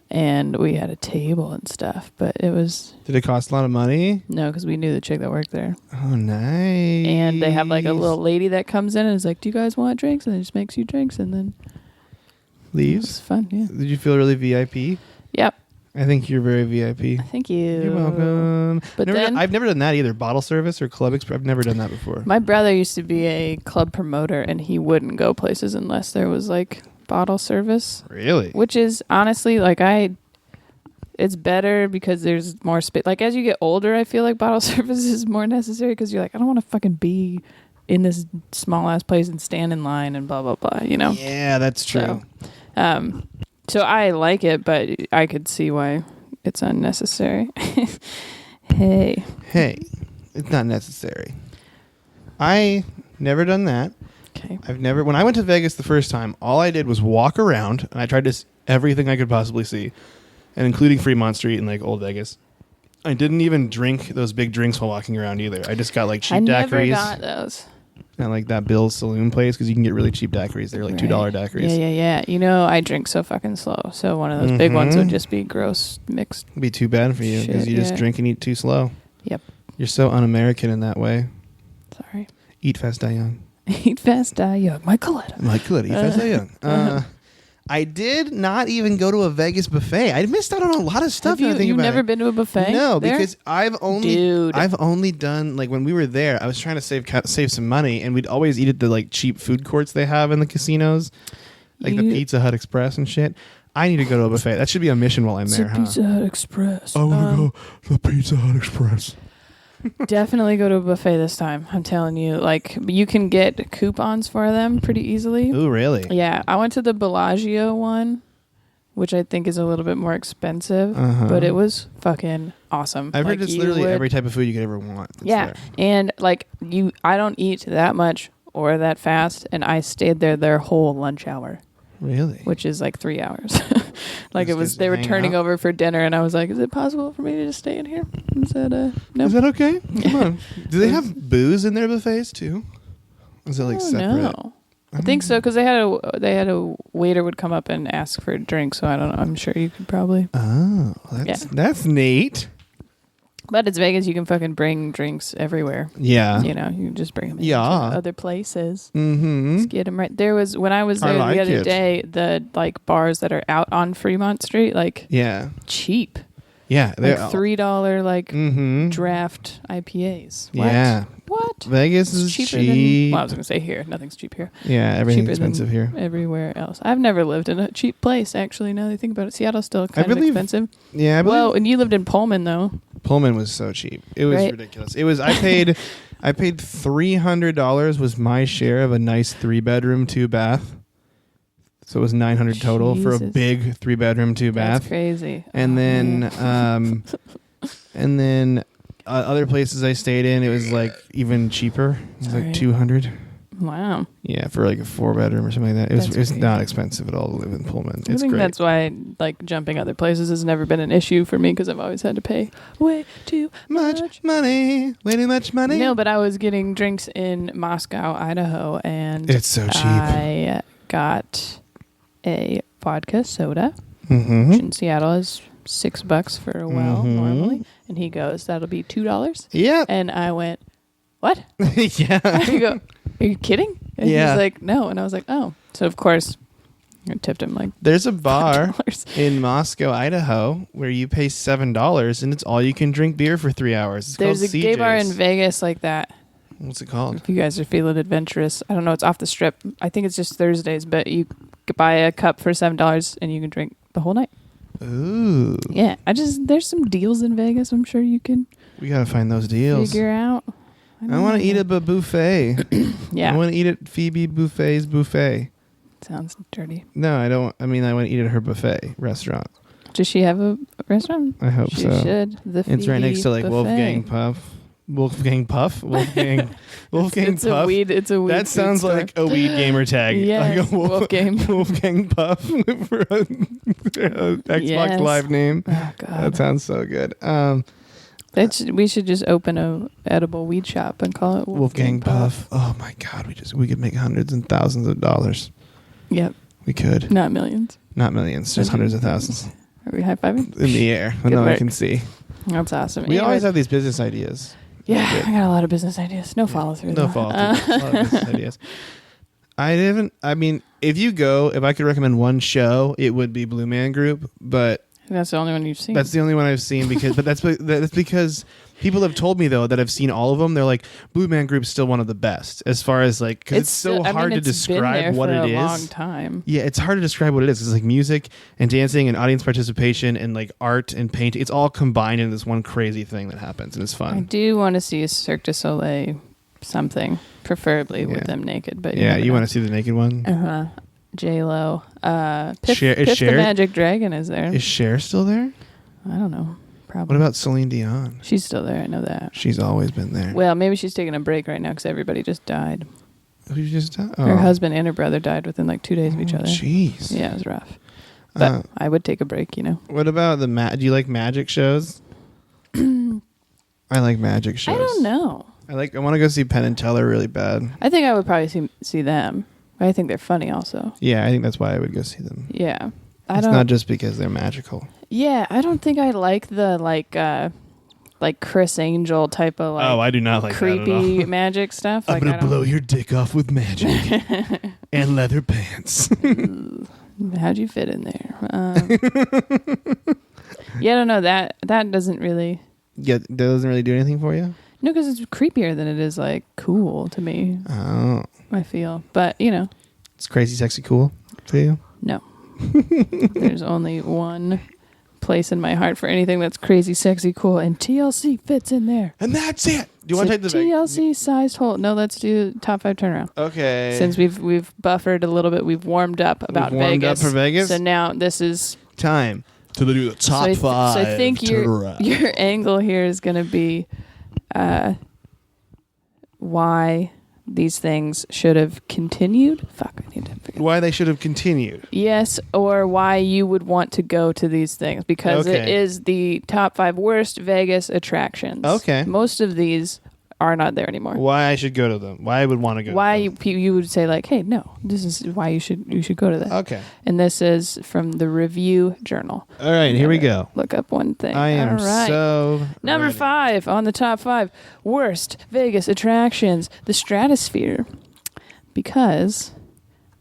And we had a table and stuff, but it was... Did it cost a lot of money? No, because we knew the chick that worked there. Oh, nice. And they have like a little lady that comes in and is like, do you guys want drinks? And it just makes you drinks and then... Leaves? It's fun, yeah. Did you feel really VIP? Yep. I think you're very VIP. Thank you. You're welcome. But I've never done that either. Bottle service or club express. I've never done that before. My brother used to be a club promoter, and he wouldn't go places unless there was like bottle service. Really? Which is honestly like it's better because there's more space. Like as you get older, I feel like bottle service is more necessary because you're like, I don't want to fucking be in this small ass place and stand in line and blah blah blah. You know? Yeah, that's true. So I like it, but I could see why it's unnecessary. Hey, it's not necessary. I never done that. Okay. When I went to Vegas the first time, all I did was walk around and I tried to everything I could possibly see, and including Fremont Street and like Old Vegas. I didn't even drink those big drinks while walking around either. I just got like cheap daiquiris. I never got those. And like that Bill's Saloon place because you can get really cheap daiquiris. They're like $2 daiquiris. Yeah. You know, I drink so fucking slow. So one of those big ones would just be gross mixed. It'd be too bad for you because you just drink and eat too slow. Yep. You're so un-American in that way. Sorry. Eat fast, die young. Eat fast, die young. Michael Coletta. Eat fast, die young. I did not even go to a Vegas buffet. I missed out on a lot of stuff. You've never been to a buffet? No, there? because I've only done like when we were there. I was trying to save some money, and we'd always eat at the like cheap food courts they have in the casinos, like the Pizza Hut Express and shit. I need to go to a buffet. That should be a mission while I'm there. Pizza Hut Express. I want to go to the Pizza Hut Express. Definitely go to a buffet this time. I'm telling you, like you can get coupons for them pretty easily. Ooh, really? Yeah, I went to the Bellagio one, which I think is a little bit more expensive, but it was fucking awesome. I've heard it's literally every type of food you could ever want. Yeah, and like I don't eat that much or that fast, and I stayed there their whole lunch hour. Really? Which is like 3 hours. Like Just they were turning over for dinner, and I was like, is it possible for me to just stay in here? And said, no. Is that okay? Come on. Do they have booze in their buffets too? Is it like separate? No. I think so, because they had a waiter would come up and ask for a drink, so I don't know. I'm sure you could probably. Oh, that's neat. But it's Vegas. You can fucking bring drinks everywhere. Yeah. You know, you can just bring them to other places. Mm-hmm. Just get them right. There was, when I was there the other day, the like bars that are out on Fremont Street, like cheap. Yeah. Like $3 like draft IPAs. What? Yeah. What? Vegas is cheaper cheap. Well, I was going to say here. Nothing's cheap here. Yeah, everything's expensive here. Everywhere else. I've never lived in a cheap place, actually, now that I think about it. Seattle's still kind of expensive. Yeah, I believe. Well, and you lived in Pullman, though. Pullman was so cheap. It was ridiculous. It was. I paid $300 was my share of a nice 3-bedroom 2-bath. So it was $900 total for a big 3-bedroom 2-bath. That's crazy. And then other places I stayed in, it was like even cheaper. It was like $200. Wow. Yeah, for like a 4-bedroom or something like that. It was not expensive at all to live in Pullman. I think that's why like jumping other places has never been an issue for me, because I've always had to pay way too much money. Way too much money. No, but I was getting drinks in Moscow, Idaho, and it's so cheap. I got a vodka soda, which in Seattle is $6 for a well normally, and he goes, "That'll be $2." Yeah, and I went, "What?" Yeah. I go, "Are you kidding?" And he's like, "No," and I was like, "Oh." So of course, I tipped him like. There's a bar $5. in Moscow, Idaho, where you pay $7 and it's all you can drink beer for 3 hours. It's There's called a gay bar in Vegas like that. What's it called? If you guys are feeling adventurous, I don't know. It's off the strip. I think it's just Thursdays, but you could buy a cup for $7 and you can drink the whole night. Ooh. Yeah, there's some deals in Vegas. I'm sure you can. We gotta find those deals. Figure out. I want to eat at a buffet. Yeah. I want to eat at Phoebe Buffet's buffet. Sounds dirty. No, I don't. I mean, I want to eat at her buffet restaurant. Does she have a restaurant? I hope she so. She should. It's right next to like buffet. Wolfgang Puff. Wolfgang Puff? Wolfgang it's Puff? It's a weed. That sounds like a weed gamer tag. Yes, like Wolfgang. Wolfgang Puff for a Xbox Live name. Oh, God. That sounds so good. We should just open a edible weed shop and call it Wolfgang Puff. Oh my God, we could make hundreds and thousands of dollars. Yep. We could. Not millions. Not millions, just hundreds of thousands. Are we high-fiving? In the air, but Good no one work. can see. That's awesome. We always Anyways, have these business ideas. Yeah, Good. I got a lot of business ideas. No follow-through. No though. fault. A lot of business ideas. I mean, if I could recommend one show, it would be Blue Man Group, but That's the only one you've seen. that's the only one I've seen but that's because people have told me though that I've seen all of them. They're like, Blue Man Group's still one of the best as far as like, because it's so hard to describe what it is. It's been there for a long time. Yeah, it's hard to describe what it is. It's like music and dancing and audience participation and like art and painting. It's all combined in this one crazy thing that happens, and it's I fun. do want to see a Cirque du Soleil something, with them naked. But You want to see the naked one? Uh-huh. J-Lo. Piff Cher- is the Cher- Magic Dragon is there. Is Cher still there? I don't know. Probably. What about Celine Dion? She's still there. I know that. She's always been there. Well, maybe she's taking a break right now because everybody just died. Who just died? Her husband and her brother died within like 2 days of each other. Jeez. Yeah, it was rough. But I would take a break, What about do you like magic shows? I like magic shows. I don't know. I want to go see Penn and Teller really bad. I think I would probably see them. I think they're funny also. Yeah, I think that's why I would go see them. Yeah. It's not just because they're magical. Yeah, I don't think I like the like Chris Angel type of I do not like creepy that at all. magic stuff. I'm gonna blow your dick off with magic and leather pants. How'd you fit in there? Yeah, I don't know. That doesn't really. Yeah, that doesn't really do anything for you. No, because it's creepier than it is like cool to me. Oh, I feel, but it's crazy, sexy, cool for you. no. There's only one place in my heart for anything that's crazy, sexy, cool, and TLC fits in there. And that's it. Do you want to take the TLC sized hole? No, let's do top 5 turnaround. Okay. Since we've buffered a little bit, we've warmed up about Vegas. Up for Vegas. So now this is time to do the top 5. So I think your angle here is going to be why these things should have continued. Fuck, I need to figure. Why they should have continued. Yes, or why you would want to go to these things because it Okay. is the top 5 worst Vegas attractions. Okay. Most of these are not there anymore. Why I should go to them. Why I would want to go Why to them. you would say like, hey, no, this is why you should go to that. Okay. And this is from the Review Journal. All right, here we go. Look up one thing. I am All right. so Number ready. 5 on the top 5 worst Vegas attractions, the Stratosphere. Because,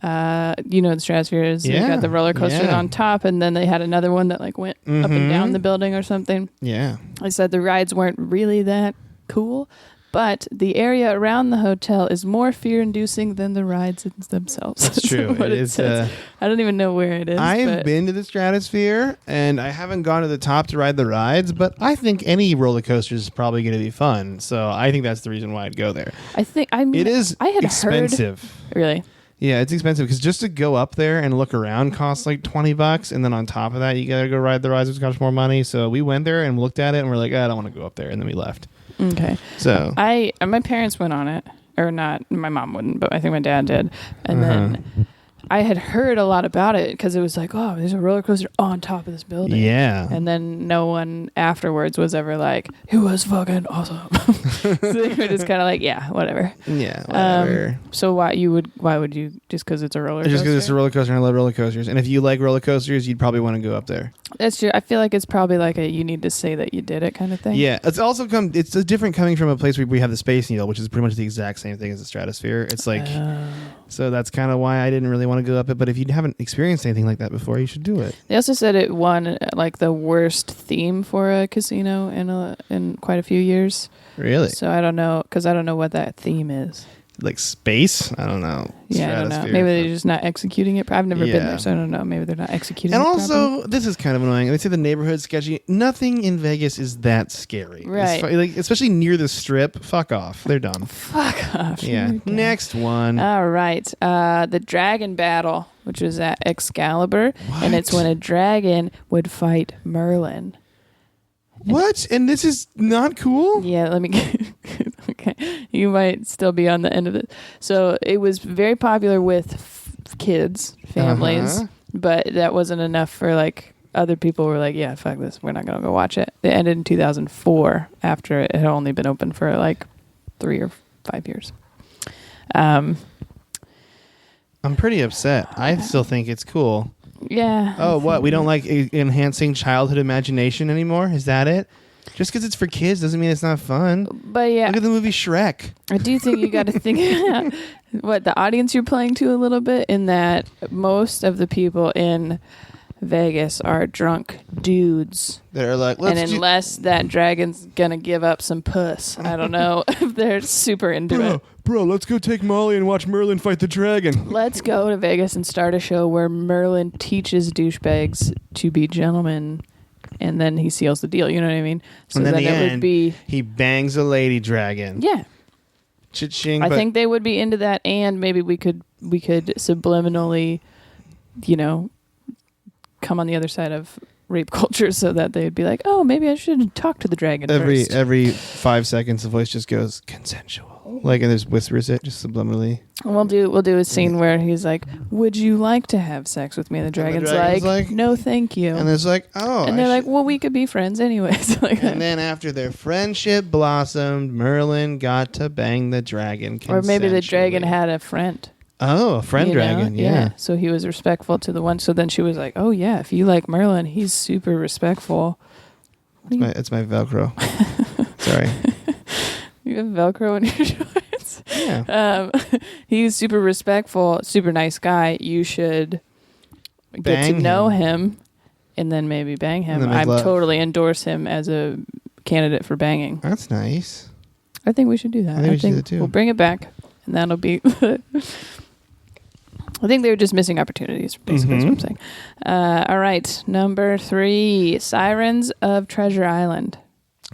the Stratosphere is you Yeah, got the roller coasters yeah. on top, and then they had another one that like went up and down the building or something. Yeah. I said the rides weren't really that cool, but the area around the hotel is more fear-inducing than the rides themselves. That's true. what It it is, says. I don't even know where it is. I've but been to the Stratosphere, and I haven't gone to the top to ride the rides, but I think any roller coaster is probably going to be fun. So I think that's the reason why I'd go there. It is I had expensive. Heard, really? Yeah, it's expensive because just to go up there and look around costs like $20, and then on top of that, you gotta go ride the rides, which costs more money. So we went there and looked at it, and we're like, I don't want to go up there, and then we left. Okay. So my parents went on it, or not. My mom wouldn't, but I think my dad did. And then I had heard a lot about it because it was like, oh, there's a roller coaster on top of this building. Yeah. And then no one afterwards was ever like, it was fucking awesome. So they were just kind of like, yeah, whatever. Yeah, whatever. So why would you just because it's a roller coaster? Just because it's a roller coaster, and I love roller coasters. And if you like roller coasters, you'd probably want to go up there. That's true. I feel like it's probably like you need to say that you did it kind of thing. Yeah, it's also it's a different coming from a place where we have the Space Needle, which is pretty much the exact same thing as the Stratosphere. It's like, so that's kind of why I didn't really want to go up it. But if you haven't experienced anything like that before, you should do it. They also said it won like the worst theme for a casino in quite a few years. Really? So I don't know because I don't know what that theme is. Like space? I don't know. Yeah, I don't know. Maybe they're just not executing it. I've never been there, so I don't know. Maybe they're not executing it. And properly. also, this is kind of annoying. They say the neighborhood's sketchy. Nothing in Vegas is that scary. Right. Like, especially near the Strip. Fuck off. They're dumb. Fuck off. Yeah. You're dumb. Next one. All right. The Dragon Battle, which was at Excalibur. And it's when a dragon would fight Merlin. What? And this is not cool? Yeah, let me okay. You might still be on the end of it. So it was very popular with kids, families, but that wasn't enough for like other people were like, yeah, fuck this. We're not going to go watch it. It ended in 2004 after it had only been open for like 3 or 5 years. I'm pretty upset. I still think it's cool. Yeah. Oh, what? We don't like enhancing childhood imagination anymore? Is that it? Just because it's for kids doesn't mean it's not fun. But yeah, Look at the movie Shrek. I do think you got to think what the audience you're playing to a little bit, in that most of the people in Vegas are drunk dudes. They're like, And unless that dragon's gonna give up some puss, I don't know if they're super into it. Bro, let's go take Molly and watch Merlin fight the dragon. Let's go to Vegas and start a show where Merlin teaches douchebags to be gentlemen, and then he seals the deal. You know what I mean? So And then then the it end, would be he bangs a lady dragon. yeah. Cha-ching, I but think they would be into that, and maybe we could subliminally, come on the other side of rape culture, so that they'd be like, oh, maybe I should talk to the dragon first. every 5 seconds the voice just goes consensual. Like, and there's whispers it just subliminally. We'll do a scene where he's like, would you like to have sex with me? And the dragon's like, no, thank you. And it's like, oh. And they're like, well, we could be friends anyways. And then after their friendship blossomed, Merlin got to bang the dragon consensually. Or maybe the dragon had a friend. Oh, a friend dragon, yeah. So he was respectful to the one. So then she was like, oh, yeah, if you like Merlin, he's super respectful. It's my Velcro. Sorry. You have Velcro in your shorts? Yeah. He's super respectful, super nice guy. You should get to know him and then maybe bang him. I totally endorse him as a candidate for banging. That's nice. I think we should do that. I think we should do that too. We'll bring it back, and that'll be... I think they were just missing opportunities, basically, is what I'm saying. All right, number 3, Sirens of Treasure Island.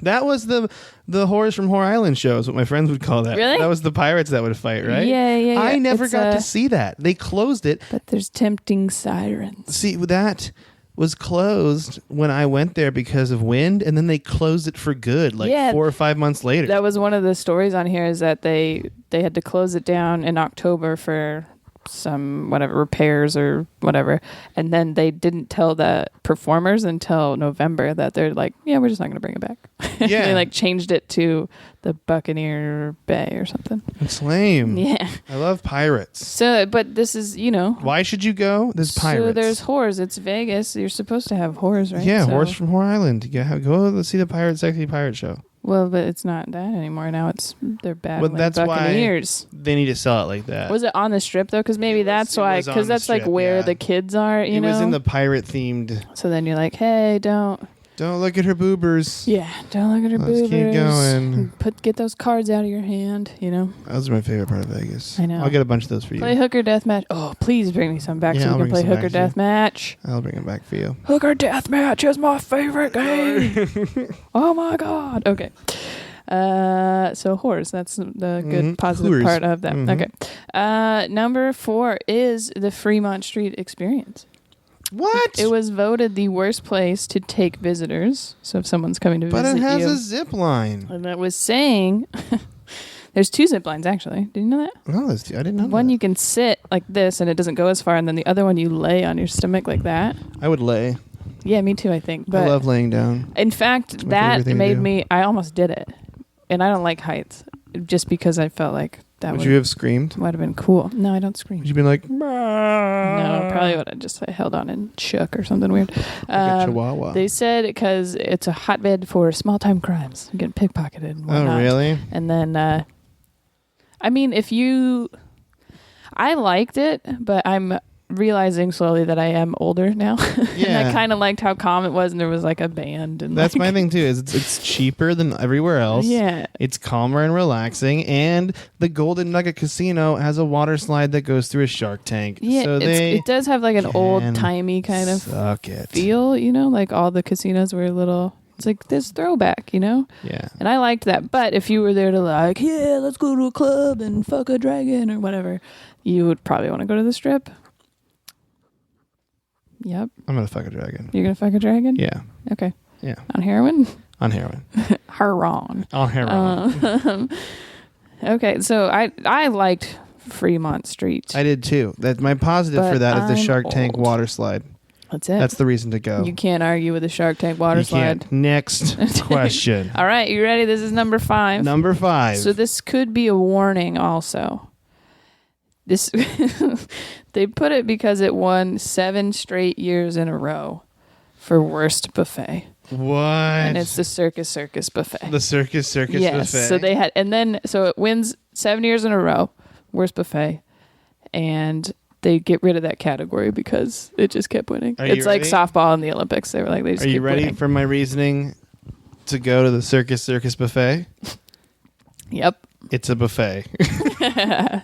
That was the horrors from Whore Island show is what my friends would call that. Really? That was the pirates that would fight, right? Yeah. I never got to see that. They closed it. But there's tempting sirens. See, that was closed when I went there because of wind, and then they closed it for good, 4 or 5 months later. That was one of the stories on here, is that they had to close it down in October for some repairs or whatever, and then they didn't tell the performers until November that they're like, yeah, we're just not going to bring it back. Yeah. They changed it to the Buccaneer Bay or something. It's lame. Yeah. I love pirates. So, but this is, Why should you go? There's pirates. So there's whores. It's Vegas. You're supposed to have whores, right? Yeah, so, Horse from Whore Island. Go see the Sexy Pirate Show. Well, but it's not that anymore. Now they're bad. Well, that's Buccaneers. why they need to sell it like that. Was it on the Strip though? Because maybe that's why. Because that's where the kids are. You know, it was in the pirate themed. So then you're like, hey, don't look at her boobers. Yeah, don't look at her boobers. Keep going. Get those cards out of your hand. Those are my favorite part of Vegas. I know. I'll get a bunch of those for you. Play hooker deathmatch. Oh, please bring me some back so we can play hooker deathmatch. I'll bring them back for you. Hooker deathmatch is my favorite game. Oh my god. Okay. So whores, that's the good positive Whores. part of that. Okay. Number 4 is the Fremont Street Experience. What? It was voted the worst place to take visitors. So if someone's coming to visit you. But it has a zip line. And that was saying... There's 2 zip lines, actually. Did you know that? Oh, I didn't know One that. you can sit like this and it doesn't go as far, and then the other one you lay on your stomach like that. I would lay. Yeah, me too, I think. But I love laying down. in fact, that made me... I almost did it. And I don't like heights, just because I felt like that would you have screamed? Might have been cool. No, I don't scream. Would you been like, no, probably would have just held on and shook or something weird. like a chihuahua? They said because it's a hotbed for small-time crimes. You get pickpocketed and whatnot. Oh, really? And then, I mean, I liked it, but I'm realizing slowly that I am older now. Yeah. And I kind of liked how calm it was, and there was a band. And that's my thing too. Is it's cheaper than everywhere else. Yeah. It's calmer and relaxing, and the Golden Nugget Casino has a water slide that goes through a shark tank. Yeah, so it does have an old-timey kind of feel, all the casinos were a little... It's like this throwback, Yeah. And I liked that. But if you were there to yeah, let's go to a club and fuck a dragon or whatever, you would probably want to go to the Strip. Yep. I'm going to fuck a dragon. You're going to fuck a dragon? Yeah. Okay. Yeah. On heroin? On heroin. Heroin. On heroin. Okay, so I liked Fremont Street. I did too. That my positive for that is the Shark Tank water slide. That's it. That's the reason to go. You can't argue with a Shark Tank water slide. Can't. Next question. All right, you ready? This is number 5. Number 5. So this could be a warning also. this they put it because it won 7 straight years in a row for worst buffet. What? And it's the Circus buffet. The Circus yes, buffet. so they had, and then so it wins 7 years in a row, worst buffet, and they get rid of that category because it just kept winning. It's like softball in the Olympics. They were like, they just Are you keep ready winning. for my reasoning to go to the Circus buffet? Yep. It's a buffet.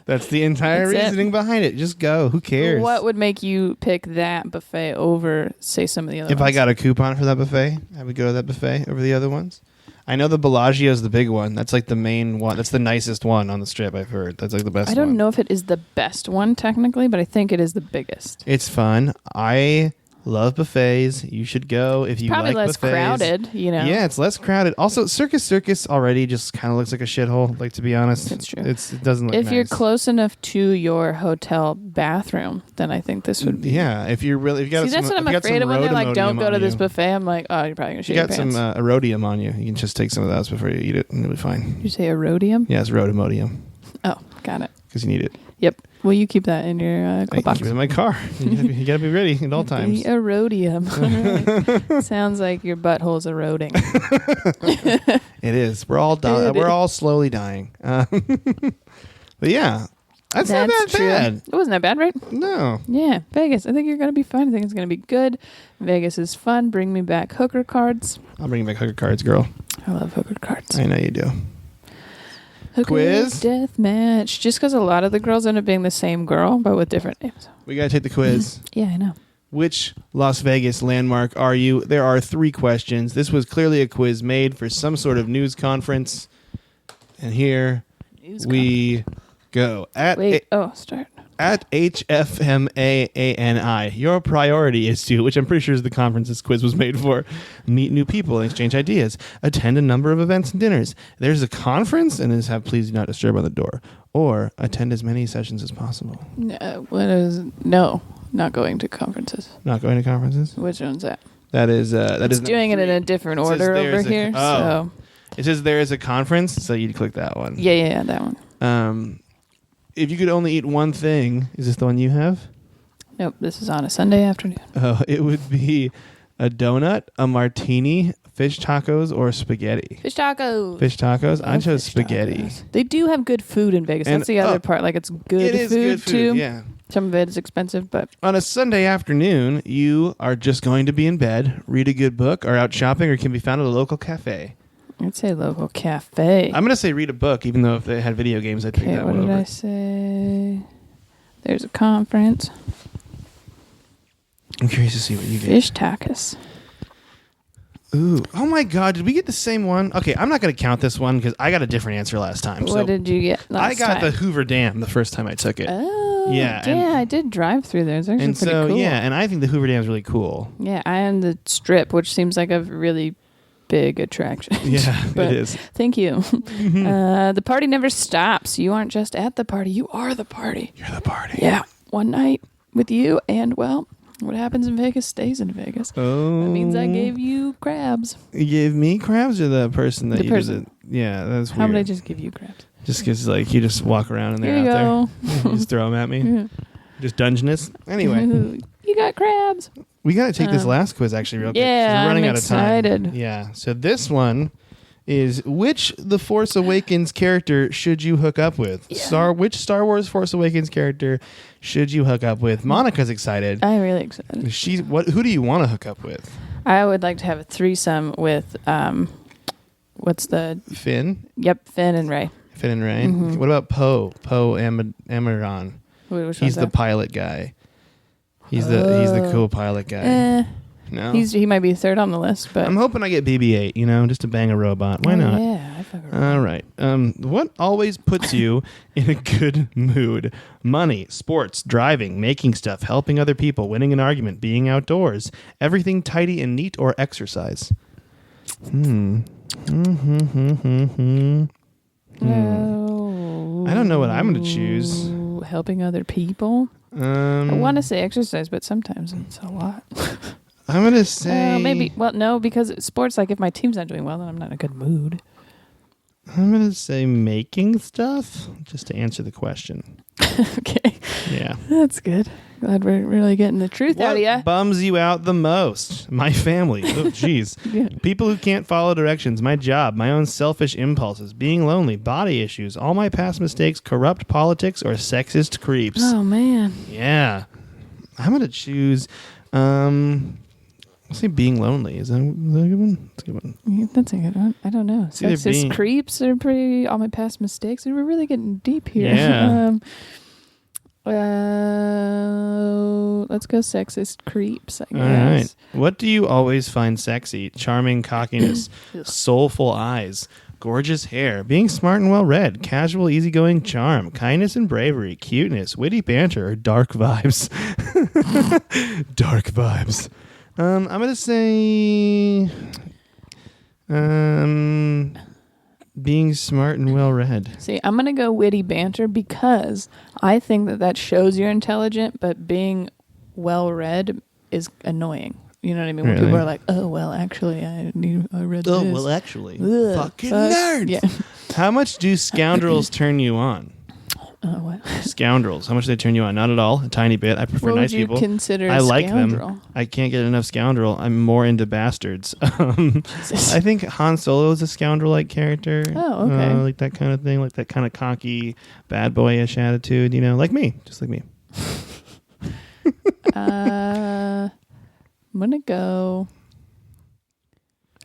That's the entire That's reasoning behind it. Just go. Who cares? What would make you pick that buffet over, say, some of the other If ones? I got a coupon for that buffet, I would go to that buffet over the other ones. I know the Bellagio's the big one. That's like the main one. That's the nicest one on the strip, I've heard. That's like the best one. I don't know if it is the best one technically, but I think it is the biggest. It's fun. I love buffets. You should go if you Probably like less buffets. crowded, you know. Yeah, it's less crowded. Also, Circus already just kind of looks like a shithole, like, to be honest. That's true. It doesn't look If nice. you're close enough to your hotel bathroom, then I think this would be. Yeah, if you got See, some, that's what if I'm you got afraid some of when they're like, don't rhodamodium go to on this you. buffet. I'm like, oh, you're probably going to You shit your got pants. some erodium on you. You can just take some of those before you eat it, and it'll be fine. Did you say erodium? Yeah, it's rhodamodium Oh, got it. because you need it. Yep. Will you keep that in your I coat box? keep it in my car. You gotta be ready at all times. The erodium. All right. Sounds like your butthole's eroding. It is. We're all It we're is. all slowly dying. But yeah, that's not that true. bad. It wasn't that bad, right? No. Yeah, Vegas. I think you're going to be fine. I think it's going to be good. Vegas is fun. Bring me back hooker cards. I'll bring back hooker cards, girl. I love hooker cards. I know you do. Hooker Quiz? deathmatch. Just because a lot of the girls end up being the same girl, but with different names. We gotta take the quiz. Yeah, I know. Which Las Vegas landmark are you? There are 3 questions. This was clearly a quiz made for some sort of news conference. And here we go. Start. At HFMAANI, your priority is to, which I'm pretty sure is the conference this quiz was made for, meet new people and exchange ideas, attend a number of events and dinners. There's a conference and have please do not disturb on the door, or attend as many sessions as possible. No, not going to conferences. Not going to conferences? Which one's that? That is It's doing it in a different order over here. So it says there is a conference, so you'd click that one. yeah, that one. If you could only eat one thing, is this the one you have? Nope, this is on a Sunday afternoon. Oh, it would be a donut, a martini, fish tacos, or spaghetti. Fish tacos. Fish tacos? I Love chose fish spaghetti. tacos. They do have good food in Vegas. And- That's the other part. Like, it's good It is good food, too. yeah. Some of it is expensive, but On a Sunday afternoon, you are just going to be in bed, read a good book, or out shopping, or can be found at a local cafe. I'd say local cafe. I'm going to say read a book, even though if they had video games, I'd pick Okay, that what one did over. I say? There's a conference. I'm curious to see what you get. Fish tacos. Ooh. Oh my God. Did we get the same one? Okay, I'm not going to count this one because I got a different answer last time. What did you get last I got time? the Hoover Dam the first time I took it. Oh, Yeah, and- I did drive through there. It's actually And pretty so, cool. yeah, and I think the Hoover Dam is really cool. Yeah, and the Strip, which seems like a really big attraction. Yeah, But it is. Thank you. The party never stops. You aren't just at the party. You are the party. You're the party. Yeah. One night with you, and, well, what happens in Vegas stays in Vegas. Oh. That means I gave you crabs. You gave me crabs or the person that The you person. did it? Yeah, that's How weird. would I just give you crabs? Just because, like, you just walk around and they're Here you out go. there. You just throw them at me. Just Dungeness. Anyway, You got crabs. we got to take this last quiz actually real quick. 'cause yeah, we're running I'm out of time. excited. Yeah. So this one is which The Force Awakens character should you hook up with? Yeah. Which Star Wars Force Awakens character should you hook up with? Monica's excited. I'm really excited. Who do you want to hook up with? I would like to have a threesome with, what's the, Finn? Finn and Ray. Finn and Ray. Mm-hmm. What about Poe? Poe Dameron. Which He's one's the that? pilot guy. He's the cool pilot guy. No. He might be third on the list, but I'm hoping I get BB-8, just to bang a robot. Why not? Yeah, I fuck around. All right. What always puts you in a good mood? Money, sports, driving, making stuff, helping other people, winning an argument, being outdoors, everything tidy and neat, or exercise. I don't know what I'm going to choose. Helping other people. I want to say exercise, but sometimes it's a lot. I'm going to say... maybe. Well, no, because sports, like if my team's not doing well, then I'm not in a good mood. I'm going to say making stuff, just to answer the question. Okay. Yeah. That's good. Glad we're really getting the truth out of you. What bums you out the most? My family. Oh, jeez. Yeah. People who can't follow directions, my job, my own selfish impulses, being lonely, body issues, all my past mistakes, corrupt politics, or sexist creeps. Oh, man. Yeah. I'm going to choose... I'll say being lonely. Is that a good one? That's a good one. Yeah, that's a good one. I don't know. It's either Sexist creeps are pretty... All my past mistakes. We're really getting deep here. Yeah. Let's go sexist creeps, I guess. All right. What do you always find sexy? Charming cockiness, soulful eyes, gorgeous hair, being smart and well-read, casual, easygoing charm, kindness and bravery, cuteness, witty banter, or dark vibes. Dark vibes. I'm going to say being smart and well-read. See, I'm going to go witty banter because I think that shows you're intelligent, but being well-read is annoying. You know what I mean? When Really? people are like, oh, well, actually, I read this. Oh, well, actually. Ugh, Fucking fuck. nerds. Yeah. How much do scoundrels turn you on? What? Scoundrels. How much do they turn you on? Not at all. A tiny bit. I prefer What nice would you people. consider I a like scoundrel? them. I can't get enough scoundrel. I'm more into bastards. I think Han Solo is a scoundrel-like character. Oh, okay. Like that kind of thing. Like that kind of cocky, bad boyish attitude. You know, like me. Just like me. I'm going to go...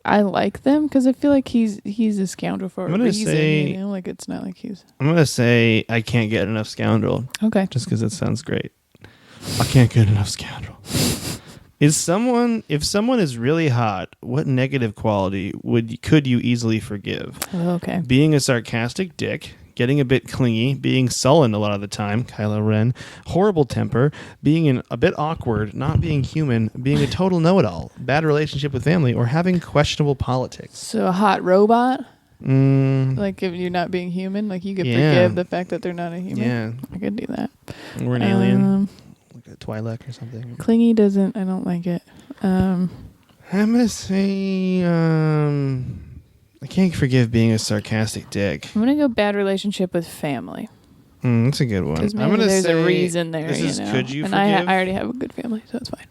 I like them because I feel like he's a scoundrel for a reason. You know, like it's not like he's... I'm going to say I can't get enough scoundrel. Okay. Just because it sounds great. I can't get enough scoundrel. If someone is really hot, what negative quality could you easily forgive? Oh, okay. Being a sarcastic dick, getting a bit clingy, being sullen a lot of the time, Kylo Ren, horrible temper, being a bit awkward, not being human, being a total know-it-all, bad relationship with family, or having questionable politics. So a hot robot? Like if you're not being human, like you could forgive the fact that they're not a human. Yeah. I could do that. Or an alien. Like a Twi'lek or something. Clingy doesn't, I don't like it. I'm going to say... I can't forgive being a sarcastic dick. I'm going to go bad relationship with family. That's a good one. Because I'm maybe gonna there's say a reason there, this is, you know. could you and forgive? I already have a good family, so it's fine.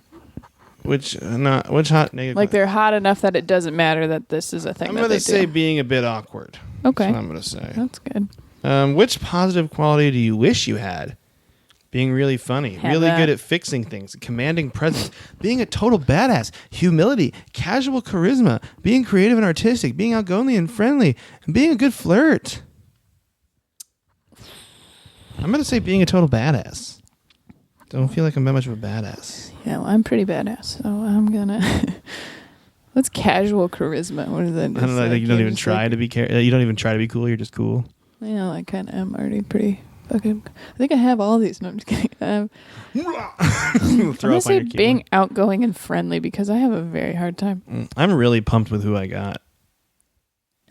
Which hot negative? Like they're hot enough that it doesn't matter that this is a thing I'm that going they to say do. being a bit awkward. Okay. That's what I'm going to say. That's good. Which positive quality do you wish you had? Being really funny, Have really that. good at fixing things, commanding presence, being a total badass, humility, casual charisma, being creative and artistic, being outgoing and friendly, and being a good flirt. I'm going to say being a total badass. Don't feel like I'm that much of a badass. Yeah, well, I'm pretty badass, so I'm going to... What's casual charisma? What is that? I don't know. Like you don't even try to be. You don't even try to be cool. You're just cool. Yeah, I kind of am already pretty fucking... I think I have all these. No, I'm just kidding. I'm going to say being outgoing and friendly because I have a very hard time. I'm really pumped with who I got.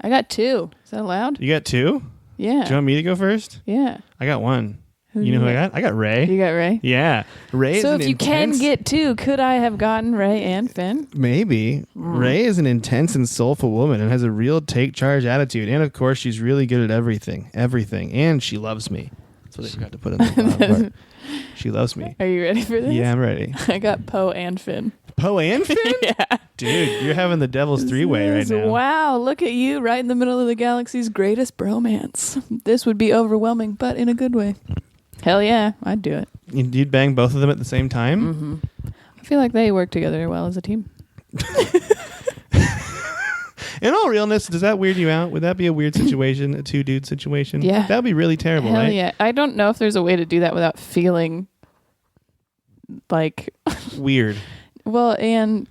I got 2. Is that allowed? You got 2? Yeah. Do you want me to go first? Yeah. I got 1. Who You know who I got? I got Ray. You got Ray? Yeah. Ray So is if you can get 2, could I have gotten Ray and Finn? Maybe. Ray is an intense and soulful woman and has a real take charge attitude. And of course, she's really good at everything. Everything. And she loves me. That's what I forgot to put in the bottom part. She loves me. Are you ready for this? Yeah, I'm ready. I got Poe and Finn. Poe and Finn? Yeah. Dude, you're having the devil's three-way right now. Wow, look at you right in the middle of the galaxy's greatest bromance. This would be overwhelming, but in a good way. Hell yeah, I'd do it. You'd bang both of them at the same time? Mm-hmm. I feel like they work together well as a team. In all realness, does that weird you out? Would that be a weird situation, a 2-dude situation? Yeah. That would be really terrible, Hell right? yeah. I don't know if there's a way to do that without feeling like... Weird. Well, and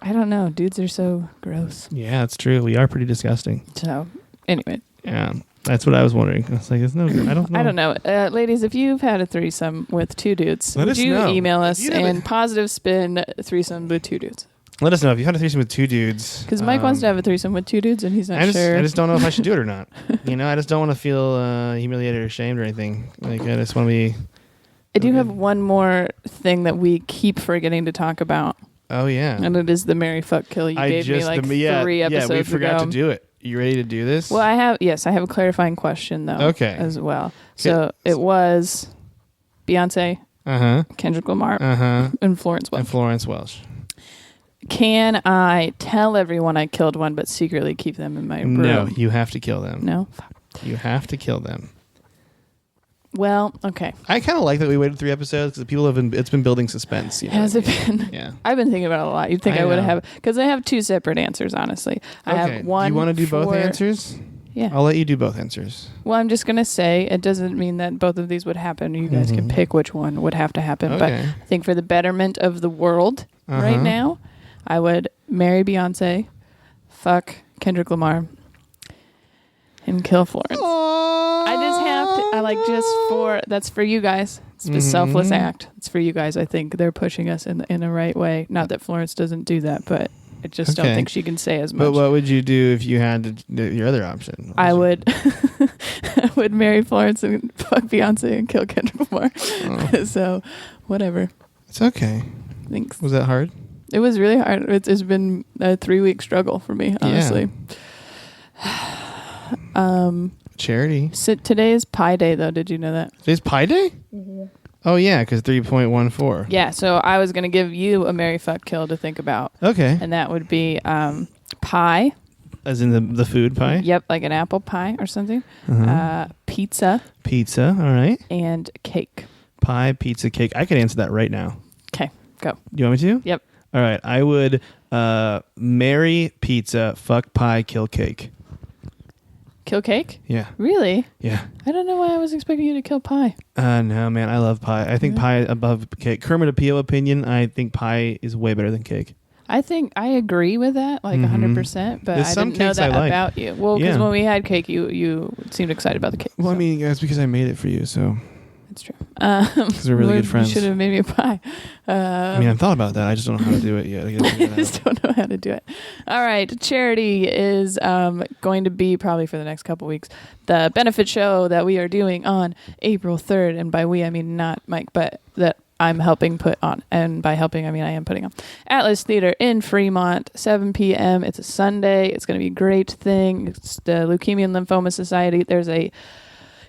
I don't know. Dudes are so gross. Yeah, it's true. We are pretty disgusting. So, anyway. Yeah, that's what I was wondering. I was like, it's no good. I don't know. I don't know. Ladies, if you've had a threesome with 2 dudes, Let would us you know. email If us you have and positive spin threesome with 2 dudes? Let us know if you had a threesome with 2 dudes. Because Mike wants to have a threesome with 2 dudes and he's not sure. I just don't know if I should do it or not. You know, I just don't want to feel humiliated or ashamed or anything. Like, I just want to be... I do have one more thing that we keep forgetting to talk about. Oh, yeah. And it is the Marry Fuck Kill you gave me like 3 episodes Yeah, we forgot ago. to do it. You ready to do this? Well, I have a clarifying question though. Okay. As well. So it was Beyonce, Kendrick Lamar, and Florence Welch. And Florence Welch. Can I tell everyone I killed one, but secretly keep them in my room? No, you have to kill them. No. You have to kill them. Well, okay. I kind of like that we waited 3 episodes because people have been. It's been building suspense. You know Has what it I mean? been? Yeah. I've been thinking about it a lot. You'd think I would have, because I have 2 separate answers. Honestly, I have one. Do you want to do both for- answers? Yeah. I'll let you do both answers. Well, I'm just gonna say it doesn't mean that both of these would happen. You guys can pick which one would have to happen. But Okay. I think for the betterment of the world right now, I would marry Beyonce, fuck Kendrick Lamar, and kill Florence. I just have to. That's for you guys. It's a selfless act. It's for you guys. I think they're pushing us in the right way. Not that Florence doesn't do that, but I just don't think she can say as much. But what would you do if you had to do your other option? I would I would marry Florence and fuck Beyonce and kill Kendrick Lamar. So, whatever. It's okay. Thanks. Was that hard? It was really hard. It's been a 3-week struggle for me, honestly. Charity. So today is Pi Day, though. Did you know that? Today's Pi Day? Oh, yeah, because 3.14. Yeah, so I was going to give you a marry, fuck, kill to think about. Okay. And that would be pie. As in the food pie? Yep, like an apple pie or something. Pizza. Pizza, all right. And cake. Pie, pizza, cake. I could answer that right now. Okay, go. Do you want me to? Yep. All right, I would marry pizza, fuck pie, kill cake. Kill cake? Yeah. Really? Yeah. I don't know why I was expecting you to kill pie. No, man, I love pie. I think pie above cake. Kermit Apio opinion, I think pie is way better than cake. I think I agree with that, like 100%, but There's I some didn't know cakes I that like. about you. Well, because Yeah. when we had cake, you seemed excited about the cake. Well, so I mean, that's because I made it for you, so. That's true. Because we're really good friends. You should have made me a pie. I mean, I've thought about that. I just don't know how to do it yet. I I just don't know how to do it. All right. Charity is going to be probably for the next couple weeks the benefit show that we are doing on April 3rd. And by we, I mean not Mike, but that I'm helping put on. And by helping, I mean I am putting on. Atlas Theater in Fremont, 7 p.m. It's a Sunday. It's going to be a great thing. It's the Leukemia and Lymphoma Society. There's a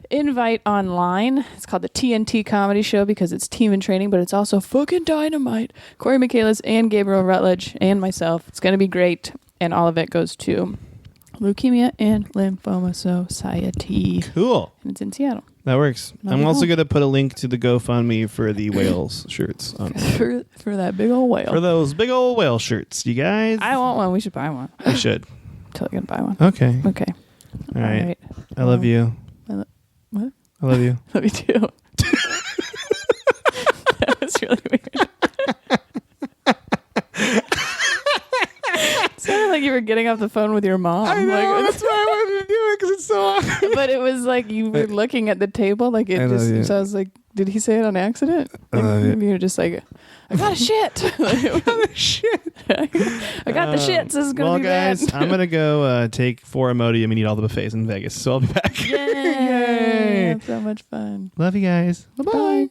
invite online. It's called the TNT Comedy Show because it's team in training, but it's also fucking dynamite. Corey Michaelis and Gabriel Rutledge and myself. It's going to be great. And all of it goes to Leukemia and Lymphoma Society. Cool. And it's in Seattle. That works. I'm also going to put a link to the GoFundMe for the whales shirts. For that big old whale. For those big old whale shirts. You guys? I want one. We should buy one. We should. Totally going to buy one. Okay. Okay. All right. I love you. What? I love you. Love you too. That was really weird. It sounded like you were getting off the phone with your mom. I know, that's why I wanted to do it, because it's so awkward. But it was like you were looking at the table, like it I love you. so I was like, did he say it on accident? Like, love you. maybe you're just like, I got a shit. I got the Shit. I got the shits. This is gonna be guys, bad. I'm going to go take 4 Imodium and eat all the buffets in Vegas, so I'll be back. Yay! Yay. That's so much fun. Love you guys. Bye-bye. Bye.